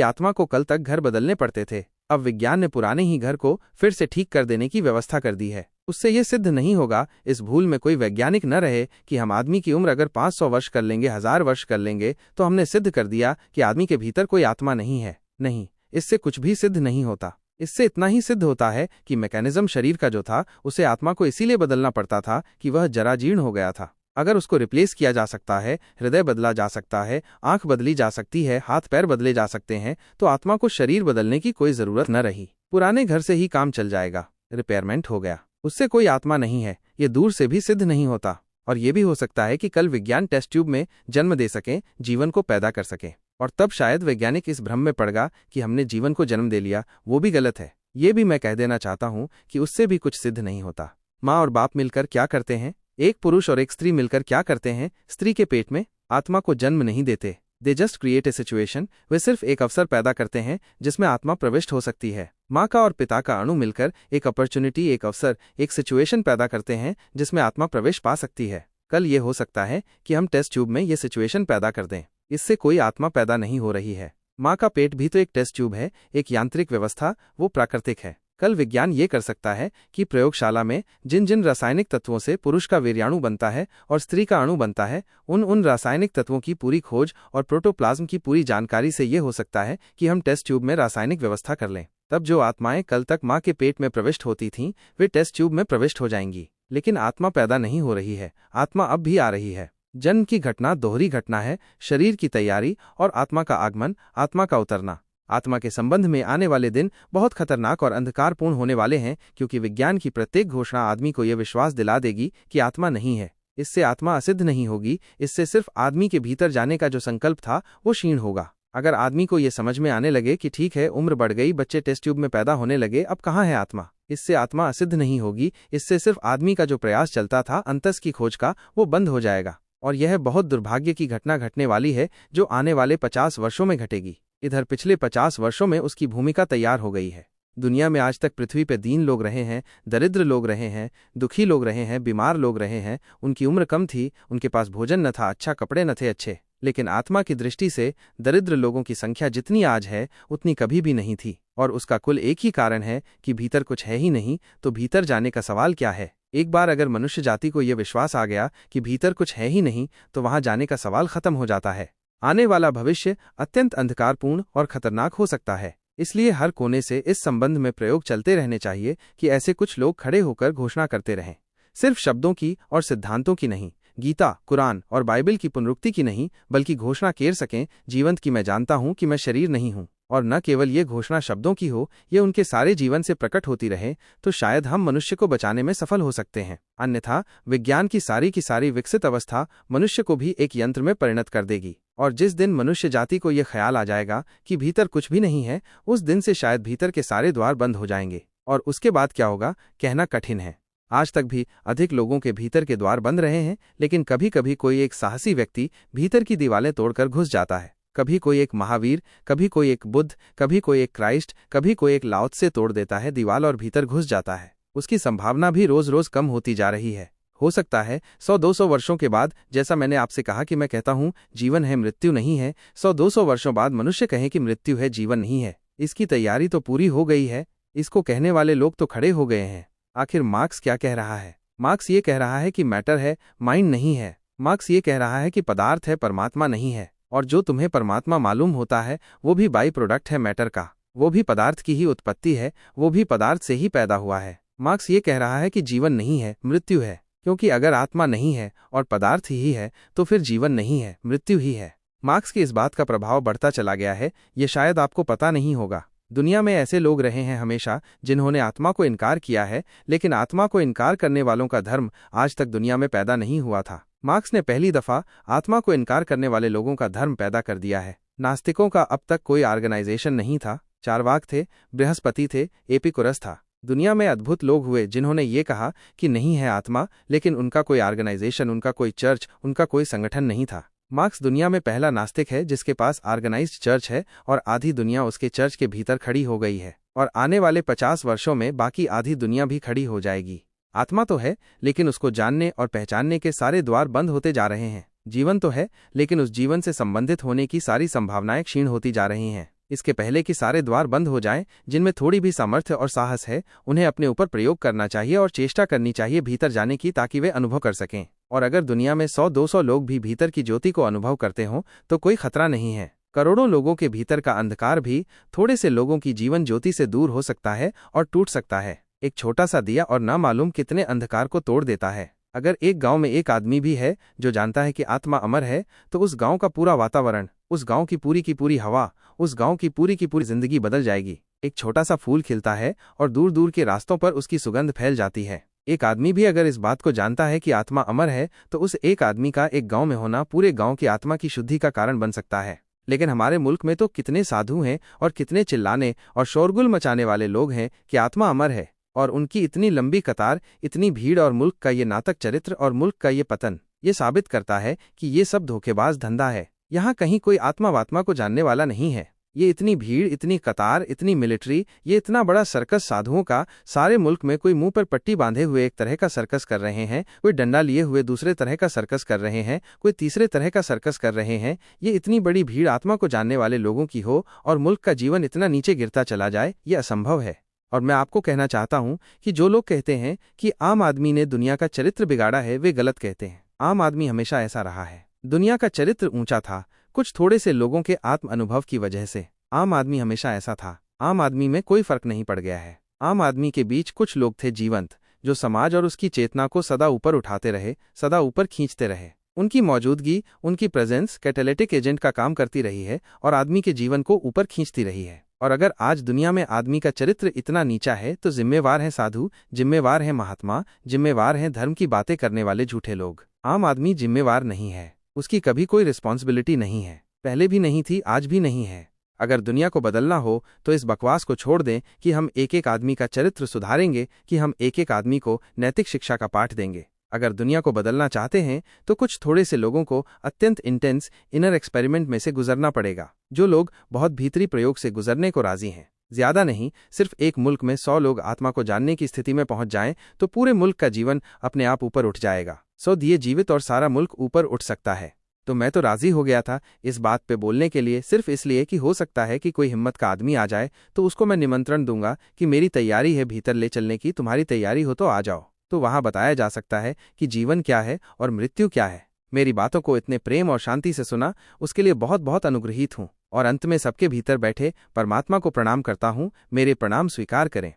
आत्मा को कल तक घर बदलने पड़ते थे, अब विज्ञान ने पुराने ही घर को फिर से ठीक कर देने की व्यवस्था कर दी है। उससे यह सिद्ध नहीं होगा, इस भूल में कोई वैज्ञानिक न रहे कि हम आदमी की उम्र अगर 500 वर्ष कर लेंगे, 1000 वर्ष कर लेंगे तो हमने सिद्ध कर दिया कि आदमी के भीतर कोई आत्मा नहीं है। नहीं, इससे कुछ भी सिद्ध नहीं होता। इससे इतना ही सिद्ध होता है कि मैकेनिज्म शरीर का जो था उसे आत्मा को इसीलिए बदलना पड़ता था कि वह जराजीर्ण हो गया था। अगर उसको रिप्लेस किया जा सकता है, हृदय बदला जा सकता है, आंख बदली जा सकती है, हाथ पैर बदले जा सकते हैं, तो आत्मा को शरीर बदलने की कोई जरूरत न रही। पुराने घर से ही काम चल जाएगा, रिपेयरमेंट हो गया। उससे कोई आत्मा नहीं है, ये दूर से भी सिद्ध नहीं होता। और ये भी हो सकता है कि कल विज्ञान टेस्ट ट्यूब में जन्म दे सके, जीवन को पैदा कर सके, और तब शायद वैज्ञानिक इस भ्रम में पड़ गया कि हमने जीवन को जन्म दे लिया। वो भी गलत है। ये भी मैं कह देना चाहता हूँ कि उससे भी कुछ सिद्ध नहीं होता। माँ और बाप मिलकर क्या करते हैं? एक पुरुष और एक स्त्री मिलकर क्या करते हैं? स्त्री के पेट में आत्मा को जन्म नहीं देते। They just create a situation. वे सिर्फ एक अवसर पैदा करते हैं जिसमें आत्मा प्रविष्ट हो सकती है। माँ का और पिता का अणु मिलकर एक अपॉर्चुनिटी, एक अवसर, एक सिचुएशन पैदा करते हैं जिसमें आत्मा प्रवेश पा सकती है। कल ये हो सकता है कि हम टेस्ट ट्यूब में ये सिचुएशन पैदा कर दें। इससे कोई आत्मा पैदा नहीं हो रही है। माँ का पेट भी तो एक टेस्ट ट्यूब है, एक यांत्रिक व्यवस्था, वो प्राकृतिक है। कल विज्ञान ये कर सकता है कि प्रयोगशाला में जिन जिन रासायनिक तत्वों से पुरुष का वीर्याणु बनता है और स्त्री का अणु बनता है, उन रासायनिक तत्वों की पूरी खोज और प्रोटोप्लाज्म की पूरी जानकारी से ये हो सकता है कि हम टेस्ट ट्यूब में रासायनिक व्यवस्था कर लें। तब जो आत्माएं कल तक माँ के पेट में प्रविष्ट होती थीं, वे टेस्ट ट्यूब में प्रविष्ट हो जाएंगी। लेकिन आत्मा पैदा नहीं हो रही है। आत्मा अब भी आ रही है। जन्म की घटना दोहरी घटना है, शरीर की तैयारी और आत्मा का आगमन, आत्मा का उतरना। आत्मा के संबंध में आने वाले दिन बहुत खतरनाक और अंधकारपूर्ण होने वाले हैं, क्योंकि विज्ञान की प्रत्येक घोषणा आदमी को यह विश्वास दिला देगी कि आत्मा नहीं है। इससे आत्मा असिद्ध नहीं होगी, इससे सिर्फ आदमी के भीतर जाने का जो संकल्प था वो क्षीण होगा। अगर आदमी को ये समझ में आने लगे कि ठीक है, उम्र बढ़ गई, बच्चे टेस्ट ट्यूब में पैदा होने लगे, अब कहाँ है आत्मा, इससे आत्मा असिद्ध नहीं होगी, इससे सिर्फ आदमी का जो प्रयास चलता था अंतस की खोज का वो बंद हो जाएगा। और यह बहुत दुर्भाग्य की घटना घटने वाली है जो आने वाले 50 वर्षों में घटेगी। इधर पिछले 50 वर्षों में उसकी भूमिका तैयार हो गई है। दुनिया में आज तक पृथ्वी पे दीन लोग रहे हैं, दरिद्र लोग रहे हैं, दुखी लोग रहे हैं, बीमार लोग रहे हैं, उनकी उम्र कम थी, उनके पास भोजन न था, अच्छा कपड़े न थे अच्छे, लेकिन आत्मा की दृष्टि से दरिद्र लोगों की संख्या जितनी आज है उतनी कभी भी नहीं थी। और उसका कुल एक ही कारण है कि भीतर कुछ है ही नहीं, तो भीतर जाने का सवाल क्या है। एक बार अगर मनुष्य जाति को यह विश्वास आ गया कि भीतर कुछ है ही नहीं, तो वहां जाने का सवाल खत्म हो जाता है। आने वाला भविष्य अत्यंत अंधकारपूर्ण और खतरनाक हो सकता है। इसलिए हर कोने से इस संबंध में प्रयोग चलते रहने चाहिए कि ऐसे कुछ लोग खड़े होकर घोषणा करते रहें, सिर्फ शब्दों की और सिद्धांतों की नहीं, गीता, कुरान और बाइबल की पुनरुक्ति की नहीं, बल्कि घोषणा कर सकें जीवंत की, मैं जानता हूं कि मैं शरीर नहीं हूं। और न केवल ये घोषणा शब्दों की हो, ये उनके सारे जीवन से प्रकट होती रहे, तो शायद हम मनुष्य को बचाने में सफल हो सकते हैं। अन्यथा विज्ञान की सारी विकसित अवस्था मनुष्य को भी एक यंत्र में परिणत कर देगी। और जिस दिन मनुष्य जाति को यह ख्याल आ जाएगा कि भीतर कुछ भी नहीं है, उस दिन से शायद भीतर के सारे द्वार बंद हो जाएंगे। और उसके बाद क्या होगा, कहना कठिन है। आज तक भी अधिक लोगों के भीतर के द्वार बंद रहे हैं, लेकिन कभी कभी कोई एक साहसी व्यक्ति भीतर की दीवारें तोड़कर घुस जाता है। कभी कोई एक महावीर, कभी कोई एक बुद्ध, कभी कोई एक क्राइस्ट, कभी कोई एक लाओ त्से तोड़ देता है दीवार और भीतर घुस जाता है। उसकी संभावना भी रोज रोज कम होती जा रही है। हो सकता है 100-200 वर्षों के बाद, जैसा मैंने आपसे कहा कि मैं कहता हूं जीवन है मृत्यु नहीं है, 100-200 वर्षों बाद मनुष्य कहे कि मृत्यु है जीवन नहीं है, इसकी तैयारी तो पूरी हो गई है। इसको कहने वाले लोग तो खड़े हो गए हैं। आखिर मार्क्स क्या कह रहा है? मार्क्स ये कह रहा है कि मैटर है, माइंड नहीं है। मार्क्स ये कह रहा है कि पदार्थ है, परमात्मा नहीं है। और जो तुम्हें परमात्मा मालूम होता है वो भी बाई प्रोडक्ट है मैटर का, वो भी पदार्थ की ही उत्पत्ति है, वो भी पदार्थ से ही पैदा हुआ है। मार्क्स ये कह रहा है कि जीवन नहीं है, मृत्यु है, क्योंकि अगर आत्मा नहीं है और पदार्थ ही है तो फिर जीवन नहीं है, मृत्यु ही है। मार्क्स की इस बात का प्रभाव बढ़ता चला गया है, ये शायद आपको पता नहीं होगा। दुनिया में ऐसे लोग रहे हैं हमेशा जिन्होंने आत्मा को इनकार किया है, लेकिन आत्मा को इनकार करने वालों का धर्म आज तक दुनिया में पैदा नहीं हुआ था। मार्क्स ने पहली दफा आत्मा को इनकार करने वाले लोगों का धर्म पैदा कर दिया है। नास्तिकों का अब तक कोई ऑर्गेनाइजेशन नहीं था। चारवाक थे, बृहस्पति थे, एपिकुरस था। दुनिया में अद्भुत लोग हुए जिन्होंने ये कहा कि नहीं है आत्मा, लेकिन उनका कोई ऑर्गेनाइजेशन, उनका कोई चर्च, उनका कोई संगठन नहीं था। मार्क्स दुनिया में पहला नास्तिक है जिसके पास ऑर्गेनाइज्ड चर्च है और आधी दुनिया उसके चर्च के भीतर खड़ी हो गई है। और आने वाले 50 वर्षों में बाकी आधी दुनिया भी खड़ी हो जाएगी। आत्मा तो है, लेकिन उसको जानने और पहचानने के सारे द्वार बंद होते जा रहे हैं। जीवन तो है, लेकिन उस जीवन से संबंधित होने की सारी संभावनाएं क्षीण होती जा रही हैं। इसके पहले कि सारे द्वार बंद हो जाएं, जिनमें थोड़ी भी सामर्थ्य और साहस है, उन्हें अपने ऊपर प्रयोग करना चाहिए और चेष्टा करनी चाहिए भीतर जाने की, ताकि वे अनुभव कर सकें। और अगर दुनिया में 100-200 लोग भी भीतर की ज्योति को अनुभव करते हों तो कोई खतरा नहीं है। करोड़ों लोगों के भीतर का अंधकार भी थोड़े से लोगों की जीवन ज्योति से दूर हो सकता है और टूट सकता है। एक छोटा सा दिया और ना मालूम कितने अंधकार को तोड़ देता है। अगर एक गांव में एक आदमी भी है जो जानता है कि आत्मा अमर है, तो उस गांव का पूरा वातावरण, उस गांव की पूरी हवा, उस गांव की पूरी जिंदगी बदल जाएगी। एक छोटा सा फूल खिलता है और दूर दूर के रास्तों पर उसकी सुगंध फैल जाती है। एक आदमी भी अगर इस बात को जानता है कि आत्मा अमर है, तो उस एक आदमी का एक गांव में होना पूरे गांव की आत्मा की शुद्धि का कारण बन सकता है। लेकिन हमारे मुल्क में तो कितने साधु हैं और कितने चिल्लाने और शोरगुल मचाने वाले लोग हैं कि आत्मा अमर है, और उनकी इतनी लंबी कतार, इतनी भीड़ और मुल्क का ये नाटक चरित्र और मुल्क का ये पतन, ये साबित करता है कि ये सब धोखेबाज धंधा है। यहाँ कहीं कोई आत्मा वात्मा को जानने वाला नहीं है। ये इतनी भीड़, इतनी कतार, इतनी मिलिट्री, ये इतना बड़ा सर्कस साधुओं का सारे मुल्क में, कोई मुंह पर पट्टी बांधे हुए एक तरह का सर्कस कर रहे हैं, कोई डंडा लिए हुए दूसरे तरह का सर्कस कर रहे हैं, कोई तीसरे तरह का सर्कस कर रहे हैं। ये इतनी बड़ी भीड़ आत्मा को जानने वाले लोगों की हो और मुल्क का जीवन इतना नीचे गिरता चला जाए, ये असंभव है। और मैं आपको कहना चाहता हूं कि जो लोग कहते हैं कि आम आदमी ने दुनिया का चरित्र बिगाड़ा है, वे गलत कहते हैं। आम आदमी हमेशा ऐसा रहा है। दुनिया का चरित्र ऊंचा था, कुछ थोड़े से लोगों के आत्म अनुभव की वजह से। आम आदमी हमेशा ऐसा था। आम आदमी में कोई फर्क नहीं पड़ गया है। आम आदमी के बीच कुछ लोग थे जीवंत, जो समाज और उसकी चेतना को सदा ऊपर उठाते रहे, सदा ऊपर खींचते रहे। उनकी मौजूदगी, उनकी प्रेजेंस कैटालिटिक एजेंट का काम करती रही है और आदमी के जीवन को ऊपर खींचती रही है। और अगर आज दुनिया में आदमी का चरित्र इतना नीचा है, तो जिम्मेवार हैं साधु, जिम्मेवार हैं महात्मा, जिम्मेवार हैं धर्म की बातें करने वाले झूठे लोग। आम आदमी जिम्मेवार नहीं है, उसकी कभी कोई रिस्पॉन्सिबिलिटी नहीं है, पहले भी नहीं थी, आज भी नहीं है। अगर दुनिया को बदलना हो तो इस बकवास को छोड़ दें कि हम एक एक आदमी का चरित्र सुधारेंगे, कि हम एक एक आदमी को नैतिक शिक्षा का पाठ देंगे। अगर दुनिया को बदलना चाहते हैं तो कुछ थोड़े से लोगों को अत्यंत इंटेंस इनर एक्सपेरिमेंट में से गुजरना पड़ेगा। जो लोग बहुत भीतरी प्रयोग से गुजरने को राजी हैं, ज्यादा नहीं, सिर्फ एक मुल्क में 100 लोग आत्मा को जानने की स्थिति में पहुंच जाएं तो पूरे मुल्क का जीवन अपने आप ऊपर उठ जाएगा। 100 दिए जीवित और सारा मुल्क ऊपर उठ सकता है। तो मैं तो राजी हो गया था इस बात पे बोलने के लिए, सिर्फ इसलिए कि हो सकता है कि कोई हिम्मत का आदमी आ जाए तो उसको मैं निमंत्रण दूंगा कि मेरी तैयारी है भीतर ले चलने की, तुम्हारी तैयारी हो तो आ जाओ। तो वहां बताया जा सकता है कि जीवन क्या है और मृत्यु क्या है। मेरी बातों को इतने प्रेम और शांति से सुना, उसके लिए बहुत बहुत अनुग्रहित हूँ। और अंत में सबके भीतर बैठे परमात्मा को प्रणाम करता हूँ, मेरे प्रणाम स्वीकार करें।